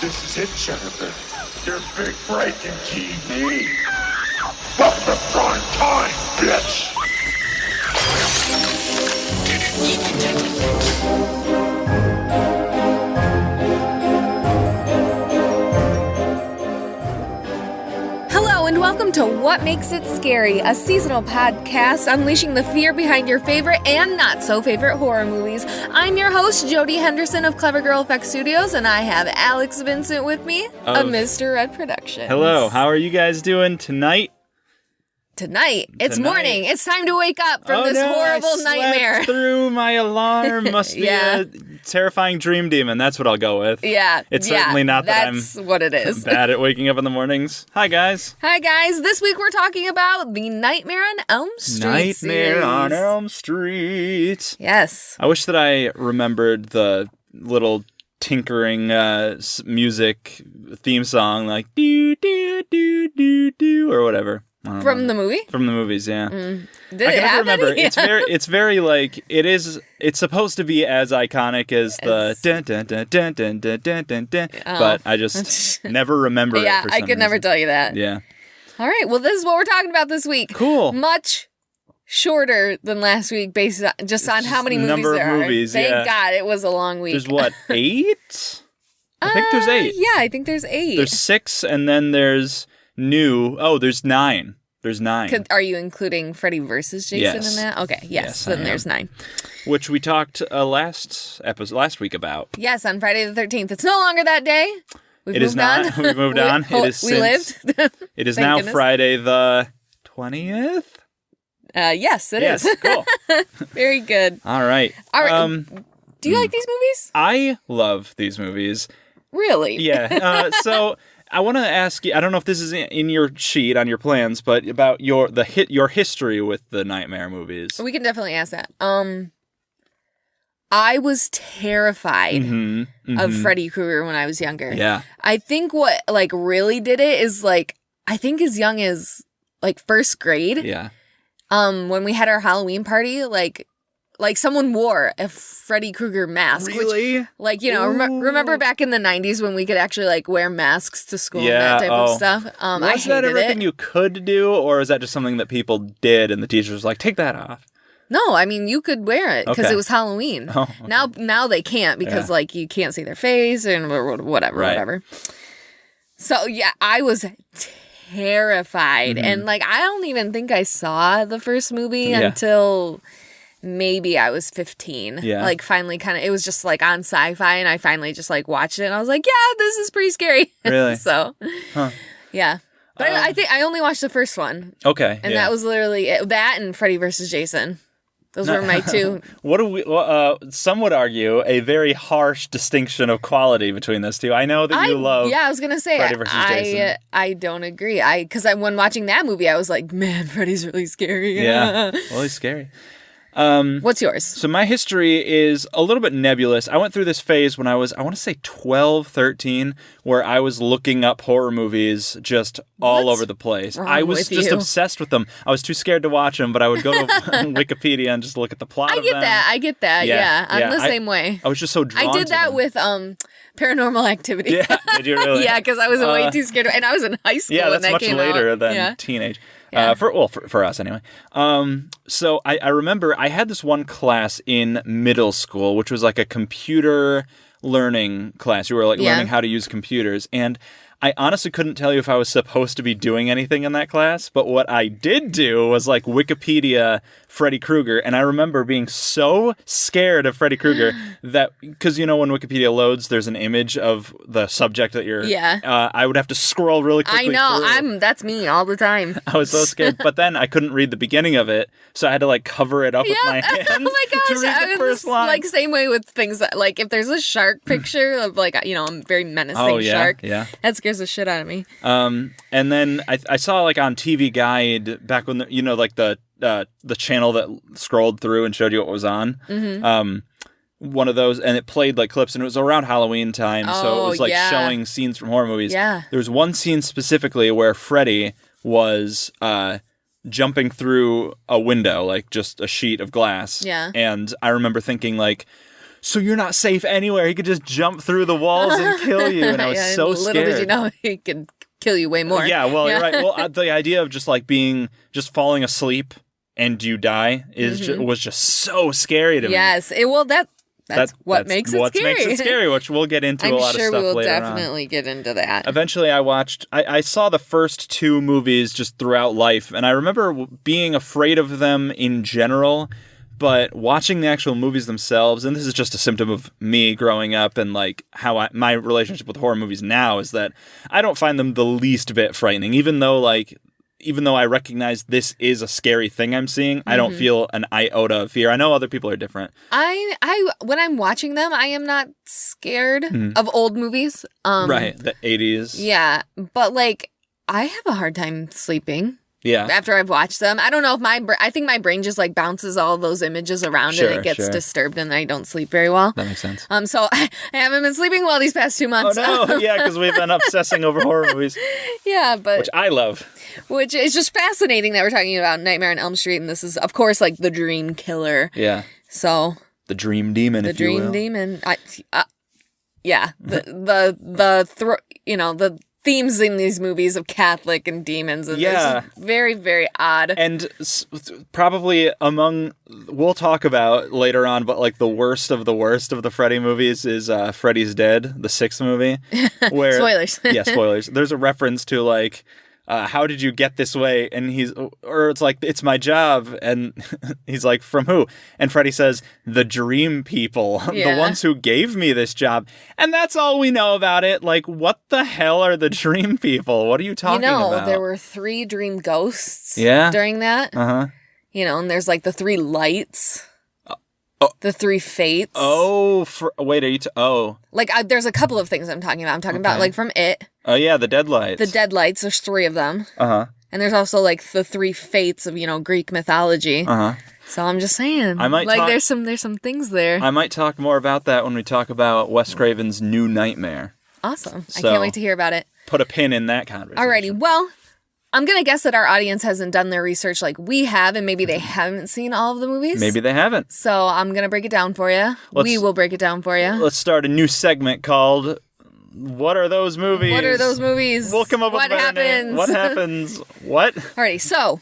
This is it, Jennifer. Your big break in TV. Welcome to prime time, bitch! Hello and welcome to What Makes It Scary, a seasonal podcast unleashing the fear behind your favorite and not so favorite horror movies. I'm your host, Jody Henderson of Clever Girl Effects Studios, and I have Alex Vincent with me of Mr. Red Productions. Hello, how are you guys doing tonight? It's morning. It's time to wake up from this horrible nightmare. I slept through my alarm. Must be a terrifying dream demon. That's what I'll go with. Yeah. It's certainly not that that's what it is. Bad at waking up in the mornings. Hi, guys. Hi, guys. This week we're talking about the Nightmare on Elm Street Nightmare on Elm Street. Yes. I wish that I remembered the little tinkering music theme song, like do do do do do or whatever. From the movie? From the movies, yeah. Did I it can never happen? remember. Yeah. It's very like it's supposed to be as iconic as the dun dun dun dun dun dun dun dun dun, but I just never remember it. Yeah, for I some could never reason. tell you that. Yeah. All right, well, this is what we're talking about this week. Cool. Much shorter than last week based on, just on how many movies number of there movies, are. Thank yeah. God it was a long week. There's what, 8? I think there's 8. Yeah, I think there's 8. There's 6, and then there's new. Oh, there's 9. There's 9. Are you including Freddy versus Jason in that? Okay, yes then there's 9. Which we talked last week about. Yes, on Friday the 13th. It's no longer that day. We've moved on. We've moved on. We lived. It is Thank now goodness. Friday the 20th? Yes, it is. Cool. Very good. All right. All right. Do you like these movies? I love these movies. Really? Yeah. So I want to ask you. I don't know if this is in your sheet on your plans, but about your history with the Nightmare movies. We can definitely ask that. I was terrified of Freddy Krueger when I was younger. Yeah. I think what really did it is I think as young as first grade. Yeah. When we had our Halloween party, someone wore a Freddy Krueger mask. Really? Which, remember back in the 90s when we could actually wear masks to school and that type of stuff? I Was that hated everything it. you could do, or is that just something that people did and the teachers was like, take that off? No, I mean, you could wear it because Okay. it was Halloween. Oh, okay. Now they can't because you can't see their face and whatever. So yeah, I was terrified, and I don't even think I saw the first movie until maybe I was 15. Yeah. Finally it was just on Sci-Fi, and I finally just watched it and I was like, yeah, this is pretty scary. Really? So, yeah. But I think I only watched the first one. Okay. And that was literally it. That and Freddy versus Jason. Those were my two. What do we? Some would argue a very harsh distinction of quality between those two. I know that you love. Yeah, I was gonna say Freddy versus Jason. I don't agree. Because when watching that movie, I was like, man, Freddy's really scary. Yeah. Well, he's scary. What's yours? So my history is a little bit nebulous. I went through this phase when I was, I want to say 12, 13, where I was looking up horror movies just all over the place. I was just obsessed with them. I was too scared to watch them, but I would go to Wikipedia and just look at the plot of them. I get that. Yeah. I'm the same way. I was just so drawn to I did that them. with Paranormal Activity. Yeah, did you really? Yeah, because I was way too scared. And I was in high school Yeah, when that's that much came later out. than teenage. Yeah. For us anyway. So I remember I had this one class in middle school, which was a computer learning class. You were learning how to use computers, and I honestly couldn't tell you if I was supposed to be doing anything in that class, but what I did do was Wikipedia Freddy Krueger, and I remember being so scared of Freddy Krueger that, because when Wikipedia loads, there's an image of the subject that you're, I would have to scroll really quickly. I know, that's me all the time. I was so scared, but then I couldn't read the beginning of it, so I had to cover it up with my hands. Oh my gosh, to read the first line. Same way with things that, if there's a shark picture of a very menacing shark, that scares the shit out of me. And then I saw on TV Guide back when the channel that scrolled through and showed you what was on. One of those, and it played clips, and it was around Halloween time, so it was showing scenes from horror movies. Yeah. There was one scene specifically where Freddy was jumping through a window, just a sheet of glass. Yeah. And I remember thinking so you're not safe anywhere. He could just jump through the walls and kill you. And I was so scared. Little did you know he could kill you way more. Yeah, well, you're right. Well, the idea of just like just falling asleep and you die was just so scary to me. Yes, that's what makes it scary. Which we'll get into a lot of stuff later on. I'm sure we will definitely get into that. Eventually, I saw the first 2 movies just throughout life, and I remember being afraid of them in general, but watching the actual movies themselves, and this is just a symptom of me growing up and like how my relationship with horror movies now is that I don't find them the least bit frightening, even though I recognize this is a scary thing I'm seeing, I don't feel an iota of fear. I know other people are different. I when I'm watching them, I am not scared of old movies. Right, the 80s. Yeah, but like I have a hard time sleeping. Yeah. After I've watched them, I don't know if I think my brain just like bounces all those images around and it gets disturbed and I don't sleep very well. That makes sense. So I haven't been sleeping well these past 2 months. Oh no, yeah, because we've been obsessing over horror movies. Yeah, which I love. Which is just fascinating that we're talking about Nightmare on Elm Street, and this is, of course, like the dream killer. Yeah. So the dream demon, if you will. The dream demon. Yeah. The themes in these movies of Catholic and demons, and it's very, very odd. And probably we'll talk about later on, but like the worst of the Freddy movies is Freddy's Dead, the 6th movie. Where, spoilers. Yeah, spoilers. There's a reference to like, how did you get this way? And it's like, it's my job. And he's like, from who? And Freddy says, the dream people, the ones who gave me this job. And that's all we know about it. Like, what the hell are the dream people? What are you talking about? There were 3 dream ghosts during that. Uh-huh. And there's like the 3 lights. The 3 fates. Oh, wait, are you... Like, there's a couple of things I'm talking about. I'm talking about, like, from It. Oh, yeah, the Deadlights. The Deadlights, there's 3 of them. Uh-huh. And there's also, like, the 3 fates of, Greek mythology. Uh-huh. So I'm just saying. There's some things there. I might talk more about that when we talk about Wes Craven's New Nightmare. Awesome. I can't wait to hear about it. Put a pin in that conversation. Alrighty, well... I'm going to guess that our audience hasn't done their research like we have, and maybe they haven't seen all of the movies. Maybe they haven't. So I'm going to break it down for you. We will break it down for you. Let's start a new segment called, What Are Those Movies? What are those movies? We'll come up with a better name. What happens? What? Alrighty, so,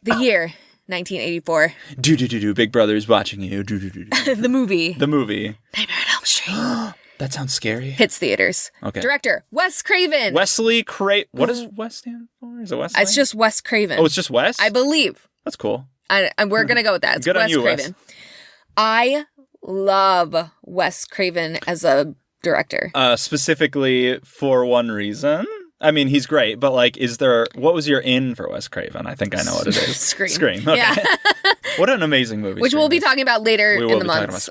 the year, 1984. Do, Big Brother's watching you. The movie. Nightmare on Elm Street. That sounds scary. Hits theaters. Okay. Director, Wes Craven. Wesley Craven. What does Wes stand for? Is it Wesley? It's just Wes Craven. Oh, it's just Wes? I believe. That's cool. And we're going to go with that. It's Good Wes on you, Craven. Wes. I love Wes Craven as a director. Specifically for one reason. I mean, he's great, but like, what was your in for Wes Craven? I think I know what it is. Scream. Okay. Yeah. What an amazing movie. Which we'll be talking about later in the months.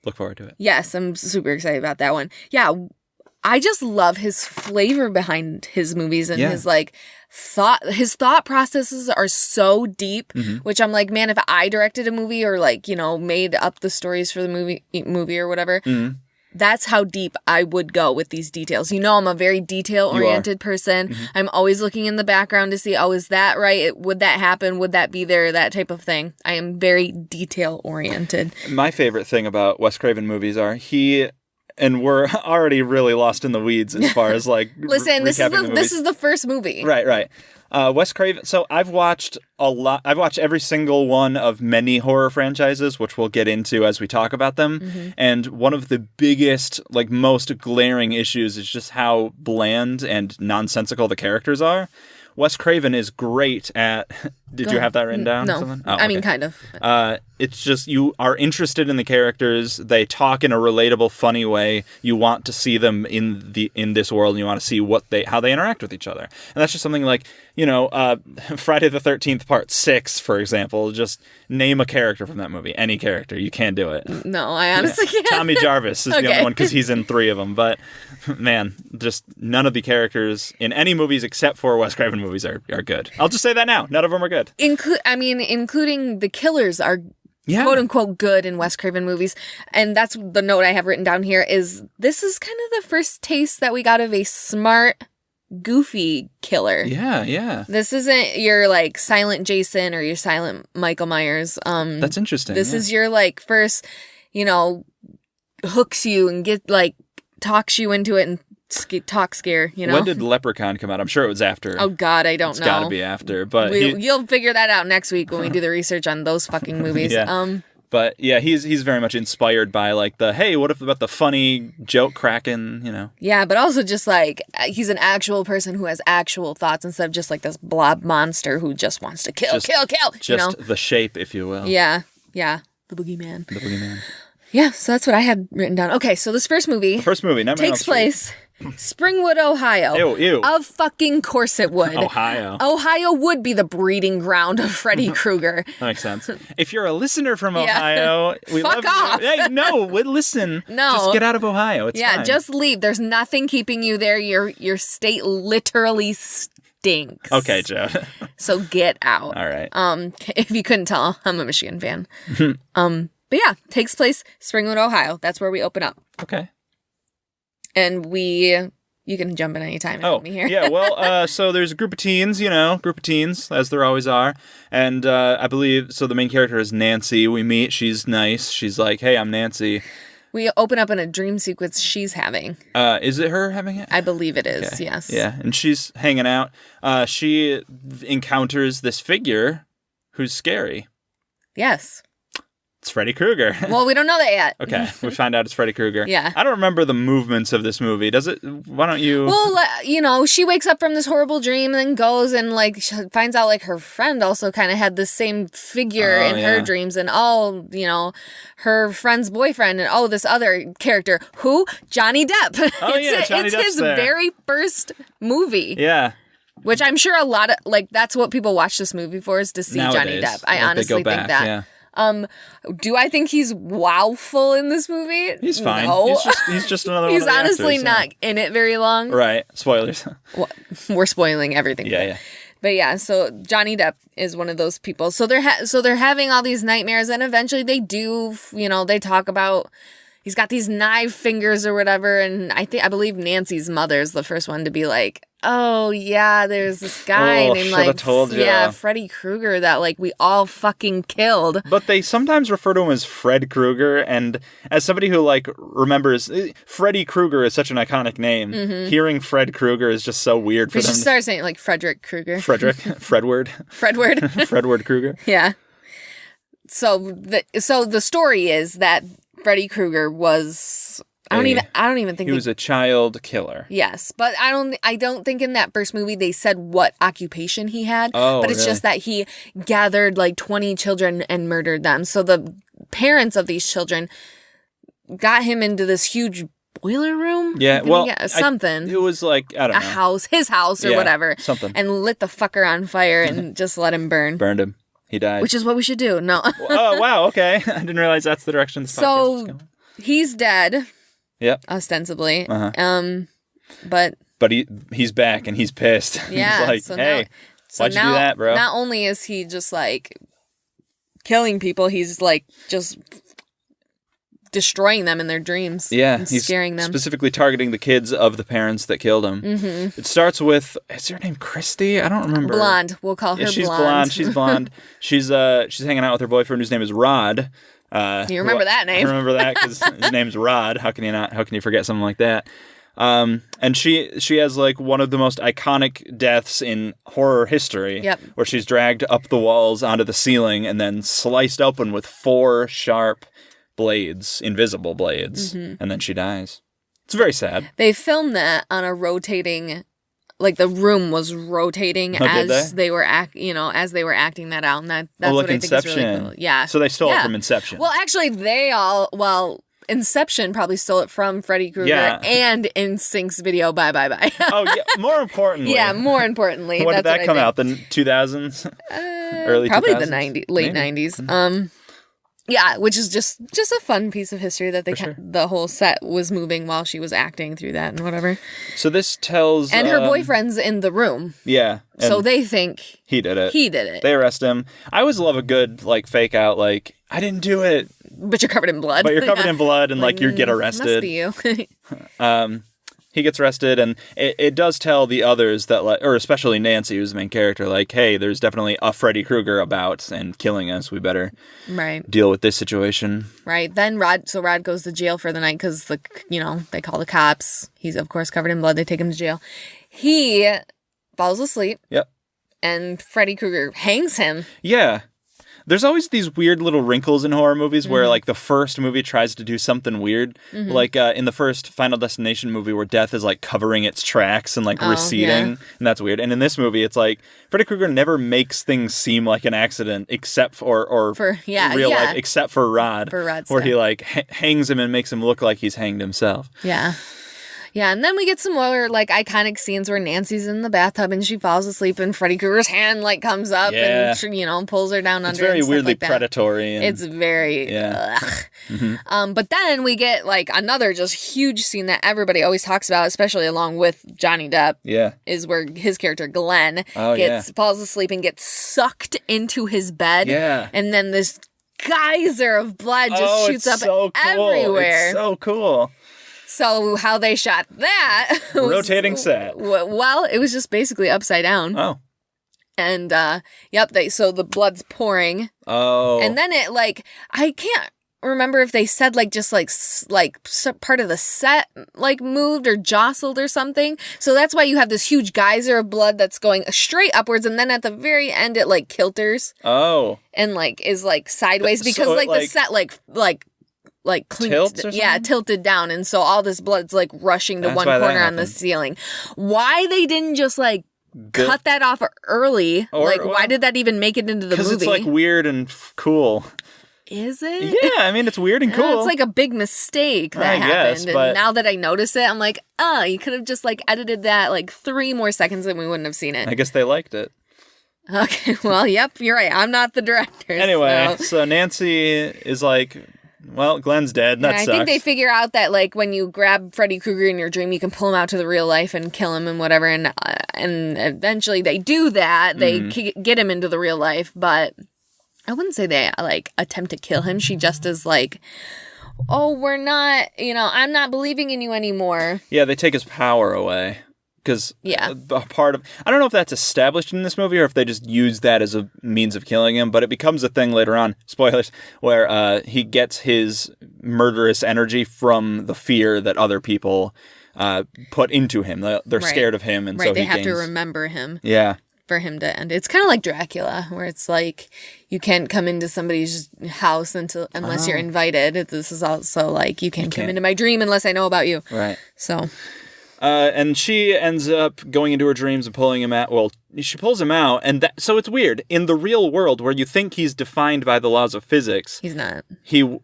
Look forward to it. Yes, I'm super excited about that one. Yeah, I just love his flavor behind his movies and his like his thought processes are so deep, which I'm like, man, if I directed a movie or like, made up the stories for the movie or whatever, that's how deep I would go with these details. I'm a very detail-oriented person. I'm always looking in the background to see, is that right? Would that happen? Would that be there? That type of thing. I am very detail-oriented. My favorite thing about Wes Craven movies are and we're already really lost in the weeds as far as like listen, this is the first movie. Right. Wes Craven. So I've watched a lot. I've watched every single one of many horror franchises, which we'll get into as we talk about them. And one of the biggest, like most glaring issues is just how bland and nonsensical the characters are. Wes Craven is great at... Did you have that written down? No. I mean, kind of. It's just you are interested in the characters. They talk in a relatable, funny way. You want to see them in this world, and you want to see how they interact with each other. And that's just something like, Friday the 13th Part 6, for example. Just name a character from that movie. Any character. You can't do it. No, I honestly can't. Tommy Jarvis is the only one because he's in 3 of them. But, man, just none of the characters in any movies except for Wes Craven movies are good. I'll just say that now. None of them are good. Including the killers are quote unquote good in Wes Craven movies. And that's the note I have written down here is this is kind of the first taste that we got of a smart, goofy killer. Yeah. This isn't your like silent Jason or your silent Michael Myers. That's interesting. This is your like first, hooks you and talks you into it and talk scare, When did Leprechaun come out? I'm sure it was after. Oh, God, I don't know. It's got to be after. But you'll figure that out next week when we do the research on those fucking movies. Yeah. But yeah, he's very much inspired by hey, what if about the funny joke cracking, Yeah, but also just he's an actual person who has actual thoughts instead of just this blob monster who just wants to kill. Just the shape, if you will. Yeah. The boogeyman. Yeah, so that's what I had written down. Okay, so this first movie takes place Springwood, Ohio. Ew. Of fucking course it would. Ohio would be the breeding ground of Freddy Krueger. That makes sense. If you're a listener from Ohio, we Fuck love off. you. Hey, no, listen. No. Just get out of Ohio. It's fine. Just leave. There's nothing keeping you there. Your state literally stinks. Okay, Joe. So get out. All right. If you couldn't tell, I'm a Michigan fan. But yeah, takes place Springwood, Ohio. That's where we open up. Okay. And you can jump in any time and help me here. Yeah, well, so there's a group of teens, as there always are. And I believe, so the main character is Nancy. We meet, she's nice. She's like, hey, I'm Nancy. We open up in a dream sequence she's having. Is it her having it? I believe it is, okay. Yes. Yeah, and she's hanging out. She encounters this figure who's scary. Yes. It's Freddy Krueger. Well, we don't know that yet. Okay, we find out it's Freddy Krueger. Yeah. I don't remember the movements of this movie. Does it? Why don't you? Well, she wakes up from this horrible dream and then goes and she finds out her friend also kind of had the same figure in her dreams and her friend's boyfriend and this other character who Johnny Depp. Oh yeah, Johnny Depp's it's his there. very first movie. Yeah. Which I'm sure a lot of that's what people watch this movie for is to see Nowadays, Johnny Depp. I honestly think that. Yeah. Do I think he's wowful in this movie? He's fine. No. He's just another one He's of the honestly actors, not in it very long. Right. Spoilers. Well, we're spoiling everything. Yeah. But yeah, so Johnny Depp is one of those people. So they're having all these nightmares, and eventually they do. They talk about he's got these knife fingers or whatever, and I believe Nancy's mother's the first one to be like, oh yeah, there's this guy named Freddy Krueger that we all fucking killed. But they sometimes refer to him as Fred Krueger, and as somebody who remembers Freddy Krueger is such an iconic name. Mm-hmm. Hearing Fred Krueger is just so weird for them. We should start saying Frederick Krueger. Fredward Krueger. Yeah. So the story is that Freddy Krueger was I don't even think he was a child killer. Yes, but I don't think in that first movie they said what occupation he had. Oh, but it's just that he gathered 20 children and murdered them. So the parents of these children got him into this huge boiler room. Yeah, something. It was I don't know, his house or whatever, something, and lit the fucker on fire and just let him burn. Burned him. He died. Which is what we should do. No. Oh wow. Okay, I didn't realize that's the direction this podcast was going. He's dead. Yep. Ostensibly. Uh-huh. But he's back and he's pissed. Yeah. He's hey, why'd you do that, bro? Not only is he just killing people, he's just destroying them in their dreams. Yeah. And he's scaring them. Specifically targeting the kids of the parents that killed him. Mm-hmm. It starts with, is her name Christy? I don't remember. Blonde. We'll call her she's blonde. She's blonde. She's hanging out with her boyfriend whose name is Rod. You remember that name? I remember that because his name's Rod. How can you forget something like that? And she has one of the most iconic deaths in horror history. Yep. Where she's dragged up the walls onto the ceiling and then sliced open with 4 sharp blades, invisible blades, and then she dies. It's very sad. They filmed that on a rotating. The room was rotating as they were acting that out, and that's what I think is really cool. Yeah. So they stole it from Inception. Well, actually, Inception probably stole it from Freddy Krueger and NSYNC's video Bye Bye Bye. Oh yeah, more importantly. Yeah, more importantly. When did that come out? The 2000s? Early probably 2000s? The late 90s. Yeah, which is just a fun piece of history that the whole set was moving while she was acting through that and whatever. So this tells... And her boyfriend's in the room. Yeah. So they think... He did it. He did it. They arrest him. I always love a good, fake out, I didn't do it. But you're covered in blood. But you're covered in blood and, you get arrested. Must be you. he gets arrested, and it does tell the others that, like, or especially Nancy, who's the main character, like, hey, there's definitely a Freddy Krueger about and killing us. We better deal with this situation. Right. Then Rod goes to jail for the night because they call the cops. He's of course covered in blood. They take him to jail. He falls asleep. Yep. And Freddy Krueger hangs him. Yeah. There's always these weird little wrinkles in horror movies where, like, the first movie tries to do something weird. Like, in the first Final Destination movie where death is, like, covering its tracks and, like, receding. And that's weird. And in this movie, it's like, Freddy Krueger never makes things seem like an accident except for real life, except for Rod. For Rod's where death. he, like, hangs him and makes him look like he's hanged himself. Yeah. Yeah, and then we get some more, like, iconic scenes where Nancy's in the bathtub and she falls asleep and Freddy Krueger's hand, like, comes up and, pulls her down under. It's very weirdly predatory. And it's very, but then we get, like, another just huge scene that everybody always talks about, especially along with Johnny Depp. Yeah. Is where his character, Glenn, falls asleep and gets sucked into his bed. Yeah. And then this geyser of blood just shoots up everywhere. It's so cool. So how they shot that was, rotating set. Well, it was just basically upside down. Oh. And so the blood's pouring. Oh. And then it, like, I can't remember if they said, like, just like part of the set, like, moved or jostled or something. So that's why you have this huge geyser of blood that's going straight upwards, and then at the very end it, like, kilters. Oh. And, like, is, like, sideways because so the set tilts or something? Tilted down, and so all this blood's, like, rushing to one corner on the ceiling. Why they didn't just, like, cut that off early? Why did that even make it into the movie? Because it's, like, weird and cool. Is it? Yeah, I mean, it's weird and cool. It's like a big mistake that happened. But and now that I notice it, I'm like, you could have just, like, edited that, like, 3 more seconds and we wouldn't have seen it. I guess they liked it. Okay, well, yep, you're right. I'm not the director. Anyway, so Nancy is like, well, Glenn's dead. That sucks. I think they figure out that, like, when you grab Freddy Krueger in your dream, you can pull him out to the real life and kill him and whatever. And eventually they do that. They get him into the real life, but I wouldn't say they, like, attempt to kill him. She just is like, oh, we're not, I'm not believing in you anymore. Yeah, they take his power away. Because part of, I don't know if that's established in this movie or if they just use that as a means of killing him, but it becomes a thing later on, spoilers, where he gets his murderous energy from the fear that other people put into him. They're scared of him, and so they have to remember him. Yeah. For him to end. It's kind of like Dracula, where it's like you can't come into somebody's house unless you're invited. This is also like you can't come into my dream unless I know about you. Right. So. And she ends up going into her dreams and pulling him out. Well, she pulls him out, and so it's weird. In the real world, where you think he's defined by the laws of physics, he's not. You'd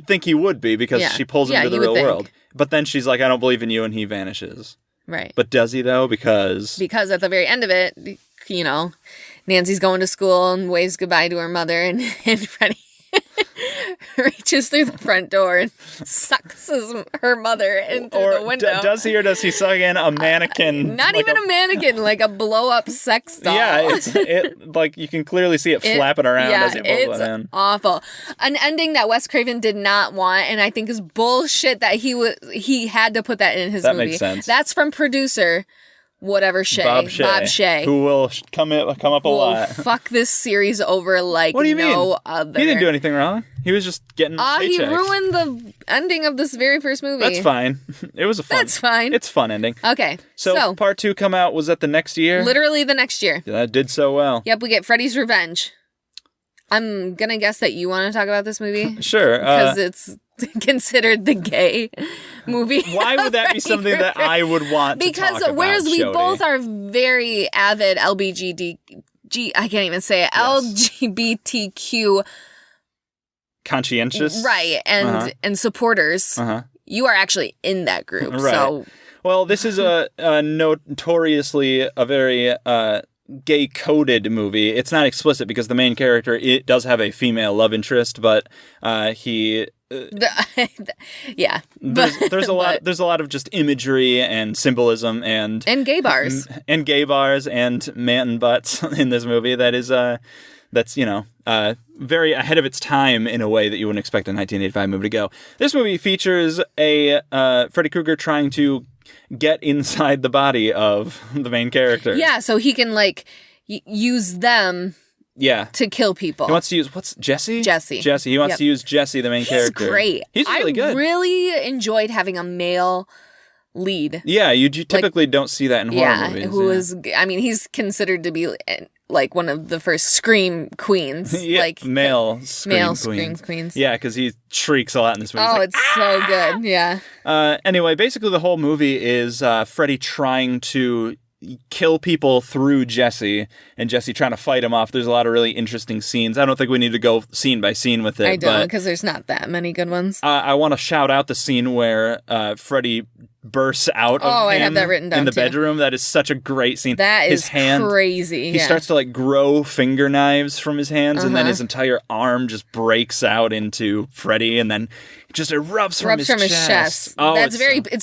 think he would be because she pulls him to the real world. But then she's like, "I don't believe in you," and he vanishes. Right. But does he though? Because at the very end of it, Nancy's going to school and waves goodbye to her mother, and Freddy reaches through the front door and sucks her mother in through the window. Does he, or does he suck in a mannequin? Not even a mannequin, like a blow-up sex doll. Yeah, it like you can clearly see it flapping around as he pulls it in. It's awful. An ending that Wes Craven did not want, and I think is bullshit that he had to put that in his movie. That makes sense. That's from producer Bob Shea, who will come up a lot. Fuck this series over like what do you mean? Other. He didn't do anything wrong. He was just getting paychecks. He ruined the ending of this very first movie. That's fine. It was That's fine. It's a fun ending. Okay. So part 2 come out, was that the next year? Literally the next year. That did so well. Yep, we get Freddy's Revenge. I'm gonna guess that you want to talk about this movie. Sure. Because it's considered the gay movie. Why would that be something that I would want to talk about? Because whereas we Jody? both are very avid I can't even say it, LGBTQ conscientious, right, and supporters. You are actually in that group, right? So, well, this is a notoriously a very gay-coded movie. It's not explicit because the main character does have a female love interest, but he. Yeah, there's a lot of just imagery and symbolism and gay bars and man butts in this movie that is that's, very ahead of its time in a way that you wouldn't expect a 1985 movie to go. This movie features a Freddy Krueger trying to get inside the body of the main character. Yeah, so he can, like, use them to kill people. He wants to use, Jesse? Jesse. He wants to use Jesse, the main character. He's great. He's really good. I really enjoyed having a male lead. Yeah, you typically don't see that in horror movies. He's considered to be like one of the first Scream queens. Like male Scream queens. Yeah, because he shrieks a lot in this movie. Oh, it's so good. Yeah. Anyway, basically the whole movie is Freddy trying to kill people through Jesse, and Jesse trying to fight him off. There's a lot of really interesting scenes. I don't think we need to go scene by scene with it. I don't, because there's not that many good ones. I want to shout out the scene where Freddy bursts out of him I have that written down in the too. bedroom. That is such a great scene. That is crazy. He starts to like grow finger knives from his hands, and then his entire arm just breaks out into Freddy, and then just erupts from his chest. Oh, it's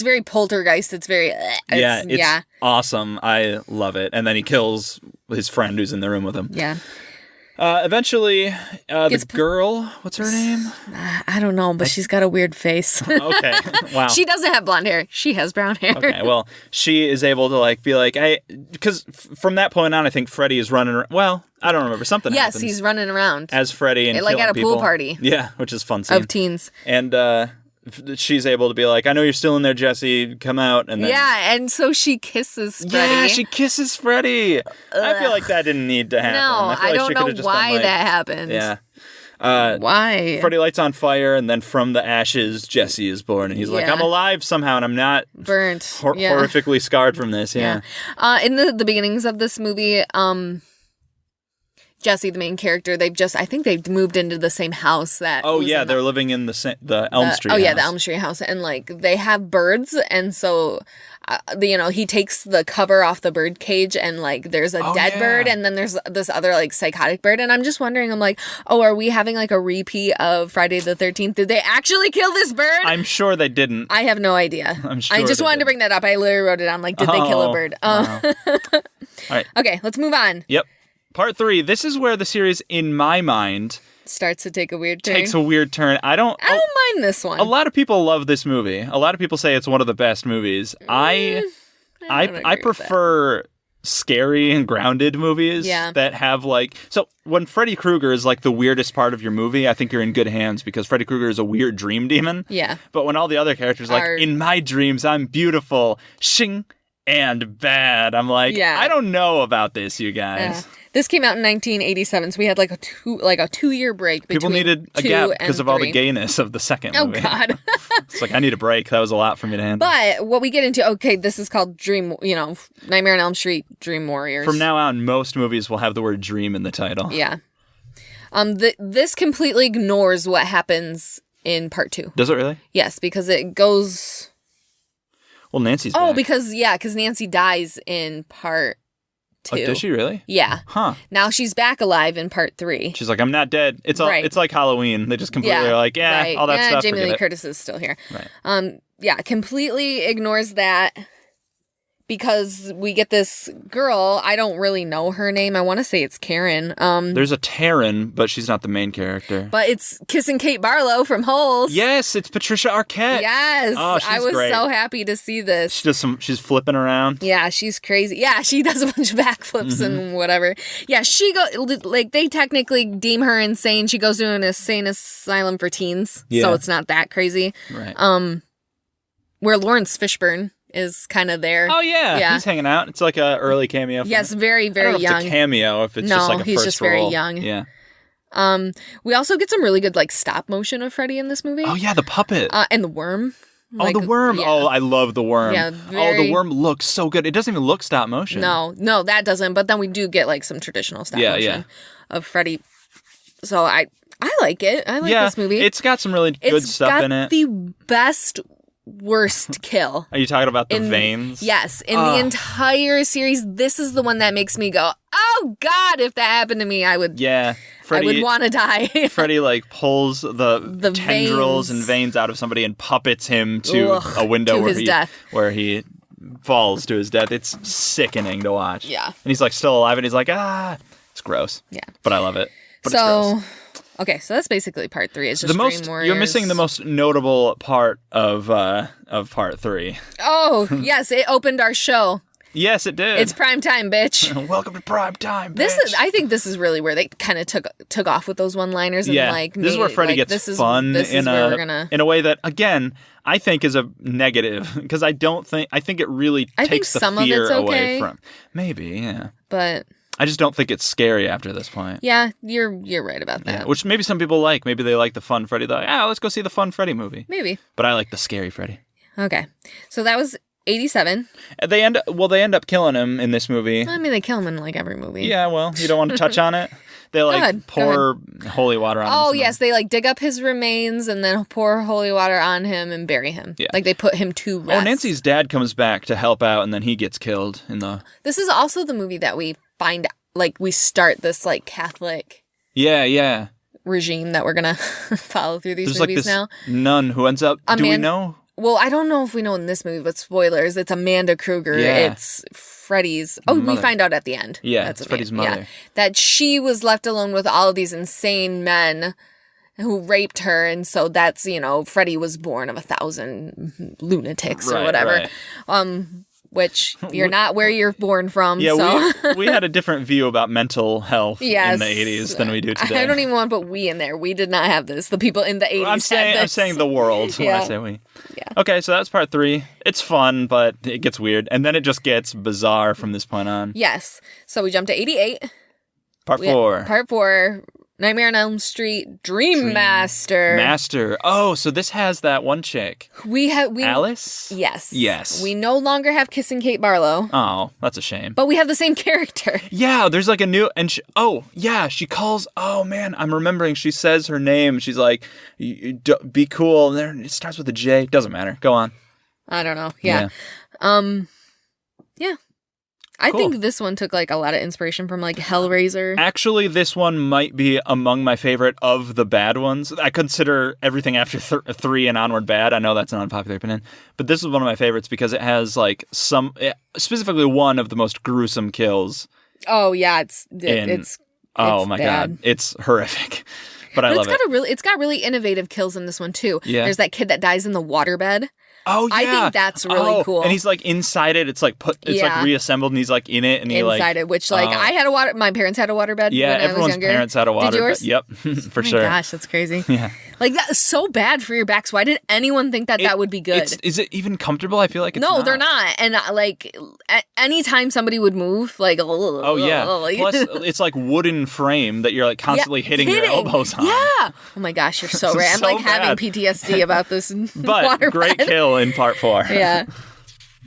very poltergeist. It's very it's awesome. I love it. And then he kills his friend who's in the room with him. Yeah. Eventually, the girl, what's her name? I don't know, but she's got a weird face. Okay, wow. She doesn't have blonde hair. She has brown hair. Okay, well, she is able to be like, because from that point on, I think Freddy is running around. Well, I don't remember. Something happens. Yes, he's running around. As Freddy and like killing at a people. pool party. Yeah, which is a fun scene. Of teens. And she's able to be like, I know you're still in there, Jesse. Come out. And then, and so she kisses Freddy. Yeah, she kisses Freddy. Ugh. I feel like that didn't need to happen. No, I don't know why that happened. Yeah. Why? Freddy lights on fire, and then from the ashes, Jesse is born. And he's like, I'm alive somehow, and I'm not burnt. Horrifically scarred from this. Yeah. In the beginnings of this movie, Jesse, the main character, I think they've moved into the same house that. Oh yeah, they're living in the Elm Street. house. The Elm Street house, and like they have birds, and so, he takes the cover off the bird cage, and like there's a dead bird, and then there's this other like psychotic bird, and I'm just wondering, I'm like, are we having like a repeat of Friday the 13th? Did they actually kill this bird? I'm sure they didn't. I have no idea. I'm sure. I just wanted to bring that up. I literally wrote it down. Like, did they kill a bird? Wow. All right. Okay, let's move on. Yep. Part 3, this is where the series, in my mind, starts to take a weird turn. Takes a weird turn. I don't mind this one. A lot of people love this movie. A lot of people say it's one of the best movies. I prefer scary and grounded movies that have so when Freddy Krueger is like the weirdest part of your movie, I think you're in good hands because Freddy Krueger is a weird dream demon. Yeah. But when all the other characters are like, in my dreams, I'm beautiful, shing, and bad. I'm like, I don't know about this, you guys. This came out in 1987, so we had like a 2-year break between. People needed a gap because of all the gayness of the second movie. Oh God! It's like I need a break. That was a lot for me to handle. But what we get into, this is called Nightmare on Elm Street, Dream Warriors. From now on, most movies will have the word "dream" in the title. Yeah. This completely ignores what happens in part 2. Does it really? Yes, because it goes. Well, Nancy's back. because Nancy dies in part 2. Oh, does she really? Yeah. Huh. Now she's back alive in part 3. She's like, I'm not dead. It's like Halloween. They just completely are like, all that stuff. Jamie Lee Curtis is still here. Right. Completely ignores that because we get this girl. I don't really know her name. I want to say it's Karen. There's a Taryn, but she's not the main character. But it's Kissing Kate Barlow from Holes. Yes, it's Patricia Arquette. Yes. Oh, she's I was great. so happy to see this. She's flipping around. Yeah, she's crazy. Yeah, she does a bunch of backflips and whatever. Yeah, they technically deem her insane. She goes to an insane asylum for teens. Yeah. So it's not that crazy. Right. Where Lawrence Fishburne is kind of there. Oh, yeah. He's hanging out. It's like an early cameo. Yes, very, very young. If it's a cameo, if it's just like a he's first just role. very young. Yeah. We also get some really good stop motion of Freddy in this movie. Oh, yeah, the puppet. And the worm. The worm. Yeah. Oh, I love the worm. Yeah, the worm looks so good. It doesn't even look stop motion. No, that doesn't. But then we do get some traditional stop motion of Freddy. So I like it. I like this movie. It's got some really good stuff in it. The best worst kill. Are you talking about the veins? Yes. In the entire series, this is the one that makes me go, oh God, if that happened to me, I would. Yeah. Freddy, I would want to die. Freddy pulls the tendrils and veins out of somebody and puppets him to a window where he falls to his death. It's sickening to watch. Yeah. And he's still alive and he's like, it's gross. Yeah. But I love it. But it's gross. Okay, so that's basically part 3. It's just Dream Warriors. You're missing the most notable part of part 3. Oh, yes, it opened our show. Yes, it did. It's prime time, bitch. Welcome to prime time, bitch. I think this is really where they kind of took off with those one-liners. And This is where Freddy gets fun in a way that, again, I think is a negative, because I think it really takes the fear away from. Maybe, yeah. But I just don't think it's scary after this point. Yeah, you're right about that. Yeah, which maybe some people like. Maybe they like the fun Freddy. They're like, let's go see the fun Freddy movie. Maybe. But I like the scary Freddy. Okay. So that was 87. They end up killing him in this movie. I mean, they kill him in like every movie. Yeah, well, you don't want to touch on it. They pour holy water on him. Oh, yes, they dig up his remains and then pour holy water on him and bury him. Yeah. Like they put him to rest. Oh, Nancy's dad comes back to help out and then he gets killed in the... This is also the movie that we find, we start this Catholic... Yeah. regime that we're going to follow through these movies now. Nun who ends up... do we know? Well, I don't know if we know in this movie, but spoilers, it's Amanda Kruger. Yeah. It's Freddy's... Oh, mother. We find out at the end. Yeah, it's Freddy's mother. Yeah, that she was left alone with all of these insane men who raped her, and so that's, Freddy was born of 1,000 lunatics or whatever. Right. Which you're not where you're born from. Yeah, so. we had a different view about mental health in the 80s than we do today. I don't even want to put we in there. We did not have this. The people in the 80s I'm saying the world when I say we. Yeah. Okay, so that's part 3. It's fun, but it gets weird. And then it just gets bizarre from this point on. Yes. So we jump to 88. Part 4. Part 4. Nightmare on Elm Street, Dream Master. Oh, so this has that one chick. We Alice? Yes. We no longer have Kissing Kate Barlow. Oh, that's a shame. But we have the same character. Yeah, there's a new... And she calls... Oh, man, I'm remembering. She says her name. She's like, be cool. And it starts with a J. Doesn't matter. Go on. I don't know. Yeah. Yeah. I think this one took a lot of inspiration from Hellraiser. Actually, this one might be among my favorite of the bad ones. I consider everything after 3 and onward bad. I know that's an unpopular opinion, but this is one of my favorites because it has specifically one of the most gruesome kills. Oh yeah, it's oh my bad. God, it's horrific. But I love it. It's got really innovative kills in this one too. Yeah. There's that kid that dies in the waterbed. Oh yeah, I think that's really cool. And he's inside it. It's reassembled, and he's in it, and inside it. Which I had my parents had a waterbed. Yeah, when everyone's I was younger. Parents had a waterbed. Did yours? Yep, for sure. Oh my gosh, that's crazy. Yeah, that is so bad for your backs. Why did anyone think that would be good? Is it even comfortable? I feel like it's they're not. And anytime somebody would move, oh yeah. Plus, it's wooden frame that you're constantly hitting your elbows on. Yeah. Oh my gosh, you're so right. I'm having PTSD about this. But great kill in part 4. Yeah.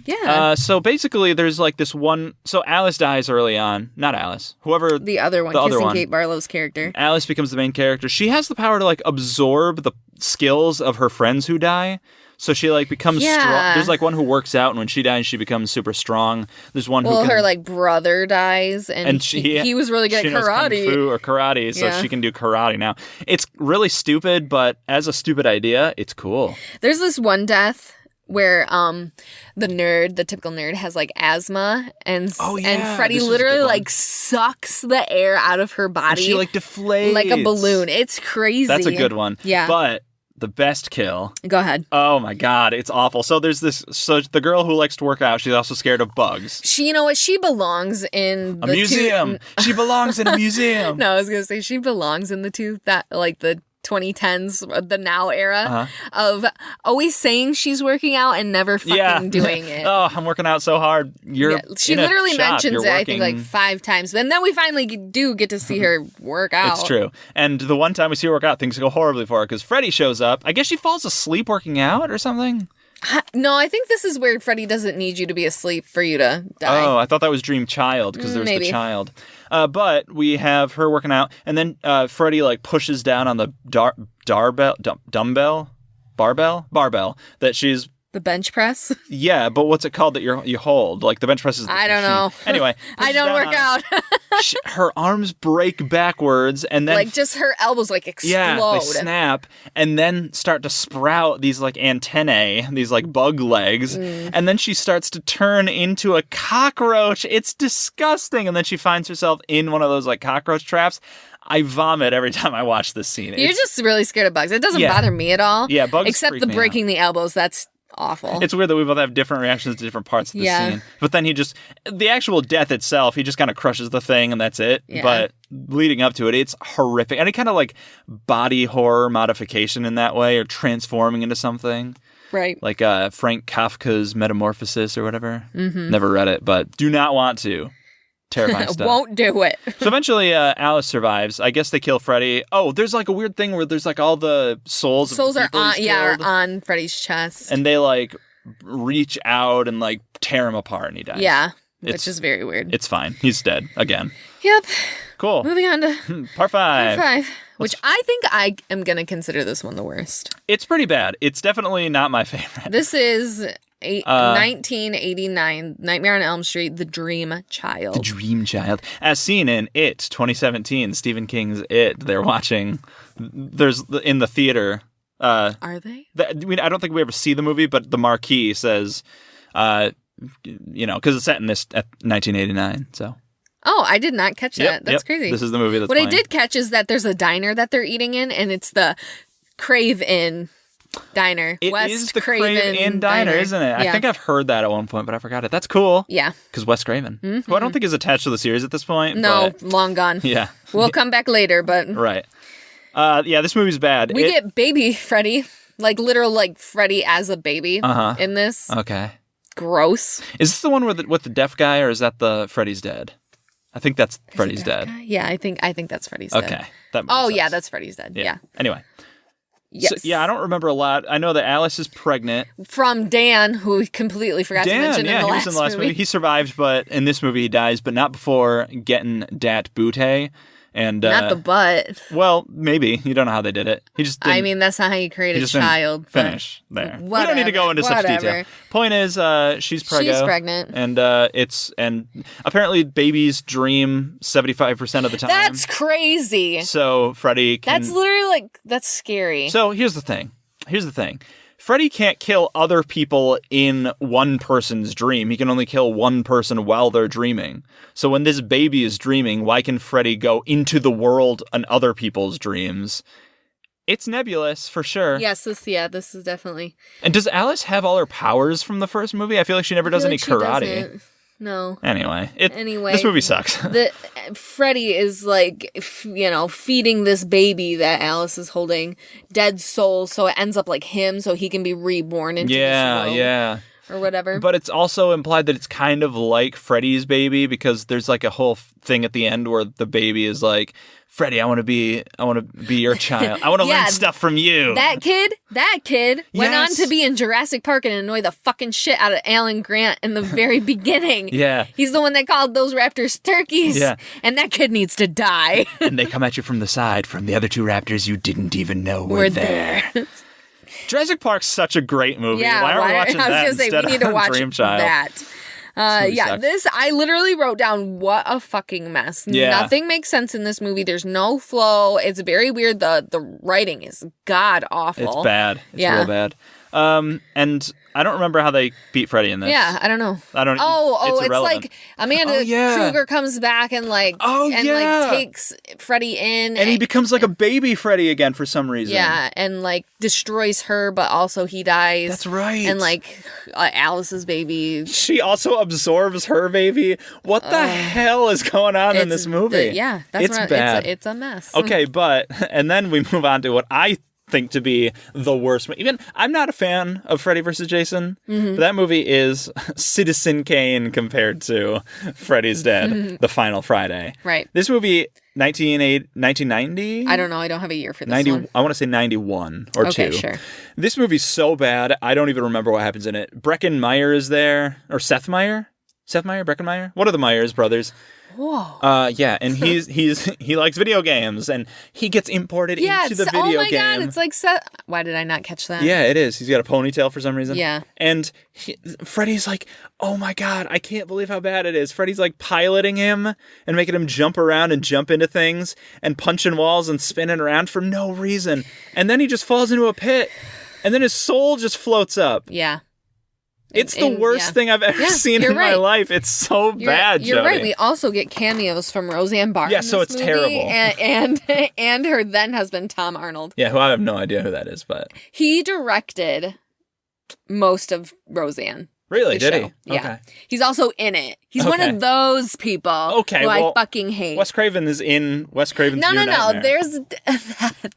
Yeah. So basically, there's this one. So Alice dies early on. Not Alice. Whoever. The other one. Kissing Kate Barlow's character. Alice becomes the main character. She has the power to absorb the skills of her friends who die. So she becomes strong. There's one who works out, and when she dies, she becomes super strong. There's one who her brother dies, and he was really good at karate. Kung fu or karate, so she can do karate now. It's really stupid, but as a stupid idea, it's cool. There's this one death where the typical nerd has asthma and Freddy literally sucks the air out of her body. And she deflates like a balloon. It's crazy. That's a good one. Yeah. But the best kill. Go ahead. Oh my God, it's awful. So there's this. So the girl who likes to work out, she's also scared of bugs. You know what? She belongs in a museum. She belongs in a museum. No, I was gonna say she belongs in the 2010s, the now era of always saying she's working out and never fucking doing it. Oh, I'm working out so hard. She literally mentions it, I think, 5 times. And then we finally do get to see her work out. It's true. And the one time we see her work out, things go horribly for her because Freddy shows up. I guess she falls asleep working out or something. No, I think this is where Freddy doesn't need you to be asleep for you to die. Oh, I thought that was Dream Child because there's the child. But we have her working out, and then Freddy pushes down on the barbell that she's The bench press? Yeah, but what's it called that you hold? Like the bench press is the I don't machine. know. Anyway. I don't work out. Her arms break backwards and then... Like just her elbows like explode. Yeah, they snap and then start to sprout these like antennae, these like bug legs. And then she starts to turn into a cockroach. It's disgusting. And then she finds herself in one of those like cockroach traps. I vomit every time I watch this scene. You're just really scared of bugs. It doesn't bother me at all. Yeah, bugs except freak the me breaking out. the elbows. That's awful. It's weird that we both have different reactions to different parts of the scene. But then the actual death itself, he just kind of crushes the thing and that's it. Yeah. But leading up to it, it's horrific. Any kind of like body horror modification in that way or transforming into something. Right. Like Frank Kafka's Metamorphosis or whatever. Never read it, but do not want to. Terrifying stuff. Won't do it. So eventually Alice survives. I guess they kill Freddy. Oh, there's like a weird thing where there's like all the souls of the Souls are people on, he's are killed, on Freddy's chest. and they like reach out and like tear him apart and he dies. Yeah, which It's- is very weird. It's fine. He's dead again. Yep. Cool. Moving on to Part 5. 5, which I think I am going to consider this one the worst. It's pretty bad. It's definitely not my favorite. This is 1989, Nightmare on Elm Street, The Dream Child. The Dream Child. As seen in It, 2017, Stephen King's It. They're watching. There's in the theater. Are they? I don't think we ever see the movie, but the marquee says, because it's set in this at 1989. So. Oh, I did not catch that. That's crazy. This is the movie that's What playing. I did catch is that there's a diner that they're eating in, and it's the Craven Diner. It Wes is the Craven Craven Inn Diner, isn't it? Yeah. I think I've heard that at one point, but I forgot it. That's cool. Yeah. Because Wes Craven, who I don't think is attached to the series at this point. No, but, long gone. yeah. We'll come back later, but Right. This movie's bad. we get baby Freddy, like literal like Freddy as a baby Uh-huh. in this. Okay. Gross. Is this the one with the deaf guy, or is that the Freddy's Dead? I think that's Freddy's Dead. Yeah, I think that's Freddy's Dead. Okay. That Oh makes yeah, sense. that's Freddy's Dead. Yeah. Anyway. Yes. So, yeah, I don't remember a lot. I know that Alice is pregnant. From Dan, who we completely forgot to mention in the he last was in the last movie. He survived, but in this movie he dies, but not before getting dat bootay. And Not the butt. well, maybe you don't know how they did it. He just didn't, I mean, that's not how you create he a just didn't child. but finish there. We don't need to go into such whatever. detail. Point is, she's pregnant. She's pregnant. and and apparently babies dream 75% of the time. That's crazy. So Freddy can. That's literally that's scary. So here's the thing. Freddy can't kill other people in one person's dream. He can only kill one person while they're dreaming. So when this baby is dreaming, why can Freddy go into the world and other people's dreams? It's nebulous, for sure. Yes, this is definitely. And does Alice have all her powers from the first movie? I feel like she never does any karate. No. Anyway, Anyway, this movie sucks. Freddy is like, feeding this baby that Alice is holding dead souls, so it ends up like him, so he can be reborn into this world. Yeah. Or whatever. But it's also implied that it's kind of like Freddy's baby, because there's like a whole thing at the end where the baby is like, Freddy, I want to be your child. I want to learn stuff from you. That kid went on Yes. to be in Jurassic Park and annoy the fucking shit out of Alan Grant in the very beginning. Yeah. He's the one that called those raptors turkeys. Yeah. And that kid needs to die. And they come at you from the side, from the other two raptors you didn't even know were there. Jurassic Park's such a great movie. Yeah, why are we watching I was that gonna say instead we need to of watch Dream Child? that. movie sucks. I literally wrote down what a fucking mess. Yeah. Nothing makes sense in this movie. There's no flow. It's very weird. The writing is god awful. It's bad. It's Yeah. real bad. And I don't remember how they beat Freddy in this. Yeah, I don't know. I don't. It's irrelevant. like Amanda Oh, yeah. Kruger comes back and takes Freddy in, And he becomes like a baby Freddy again for some reason. yeah, and like destroys her, but also he dies. That's right. And like Alice's baby. She also absorbs her baby. What the hell is going on in this movie? That's it's bad. It's a mess. Okay, and then we move on to what I think to be the worst. Even I'm not a fan of Freddy vs. Jason, but that movie is Citizen Kane compared to Freddy's Dead, The Final Friday. Right. This movie, 1990? I don't know. I don't have a year for this 90, one. I want to say 91 or 2. Okay, sure. This movie's so bad, I don't even remember what happens in it. Breckin Meyer is there, or Seth Meyer? Seth Meyer, Breckenmeyer? What are the Myers brothers? Whoa. Yeah, and he likes video games, and he gets imported into the video game. Oh my God, it's like Seth. Why did I not catch that? Yeah, it is. He's got a ponytail for some reason. Yeah. And Freddy's like, oh my God, I can't believe how bad it is. Freddy's like piloting him and making him jump around and jump into things and punching walls and spinning around for no reason. And then he just falls into a pit, and then his soul just floats up. Yeah. It's the worst thing I've ever seen in my life. It's so bad, Jody. You're right. We also get cameos from Roseanne Barr. Yeah, so it's terrible. And her then husband, Tom Arnold. Yeah, who I have no idea who that is, but... He directed most of Roseanne. Really? Did he? Yeah. Okay. He's also in it. He's one of those people who I fucking hate. Wes Craven is in Wes Craven's New Nightmare. There's...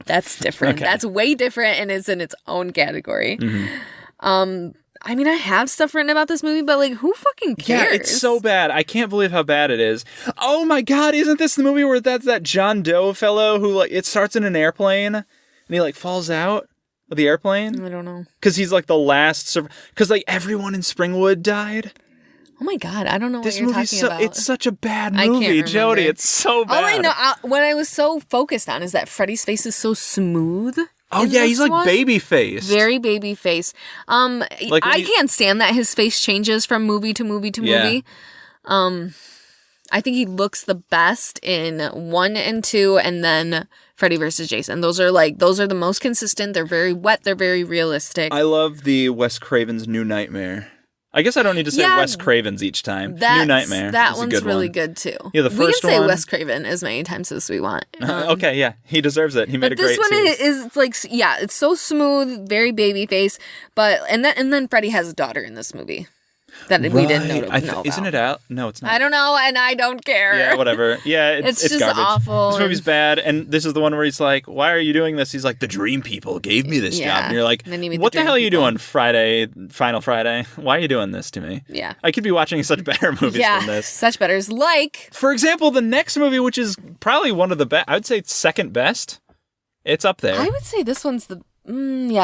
That's different. Okay. That's way different, and it's in its own category. Mm-hmm. I mean, I have stuff written about this movie, but, like, who fucking cares? Yeah, it's so bad. I can't believe how bad it is. Oh, my God, isn't this the movie where that's that John Doe fellow who, like, it starts in an airplane, and he, like, falls out of the airplane? I don't know. Because he's, like, the last... Because, like, everyone in Springwood died. Oh, my God, I don't know what you're talking about. It's such a bad movie, Jody. It's so bad. All I know, what I was so focused on is that Freddy's face is so smooth. Oh, yeah, he's like baby-faced. Very baby-faced. I can't stand that his face changes from movie to movie to movie. I think he looks the best in 1 and 2, and then Freddy vs. Jason. Those are the most consistent. They're very wet. They're very realistic. I love the Wes Craven's New Nightmare. I guess I don't need to say Wes Craven's each time. New Nightmare. That one's really good too. Yeah, the first one. We can say Wes Craven as many times as we want. Okay, yeah, he deserves it. He made a great series. But this one is like, yeah, it's so smooth, very baby face. But and then Freddy has a daughter in this movie that we didn't know about. Isn't it out? No, it's not. I don't know, and I don't care. Yeah, whatever. Yeah, it's just garbage. Awful. This movie's bad, and this is the one where he's like, "Why are you doing this?" He's like, "The Dream People gave me this job," and you're like, "What the hell are you doing Final Friday? Why are you doing this to me?" Yeah, I could be watching such better movies than this. Such betters, like, for example, the next movie, which is probably one of the best. I would say second best. It's up there. I would say this one's the.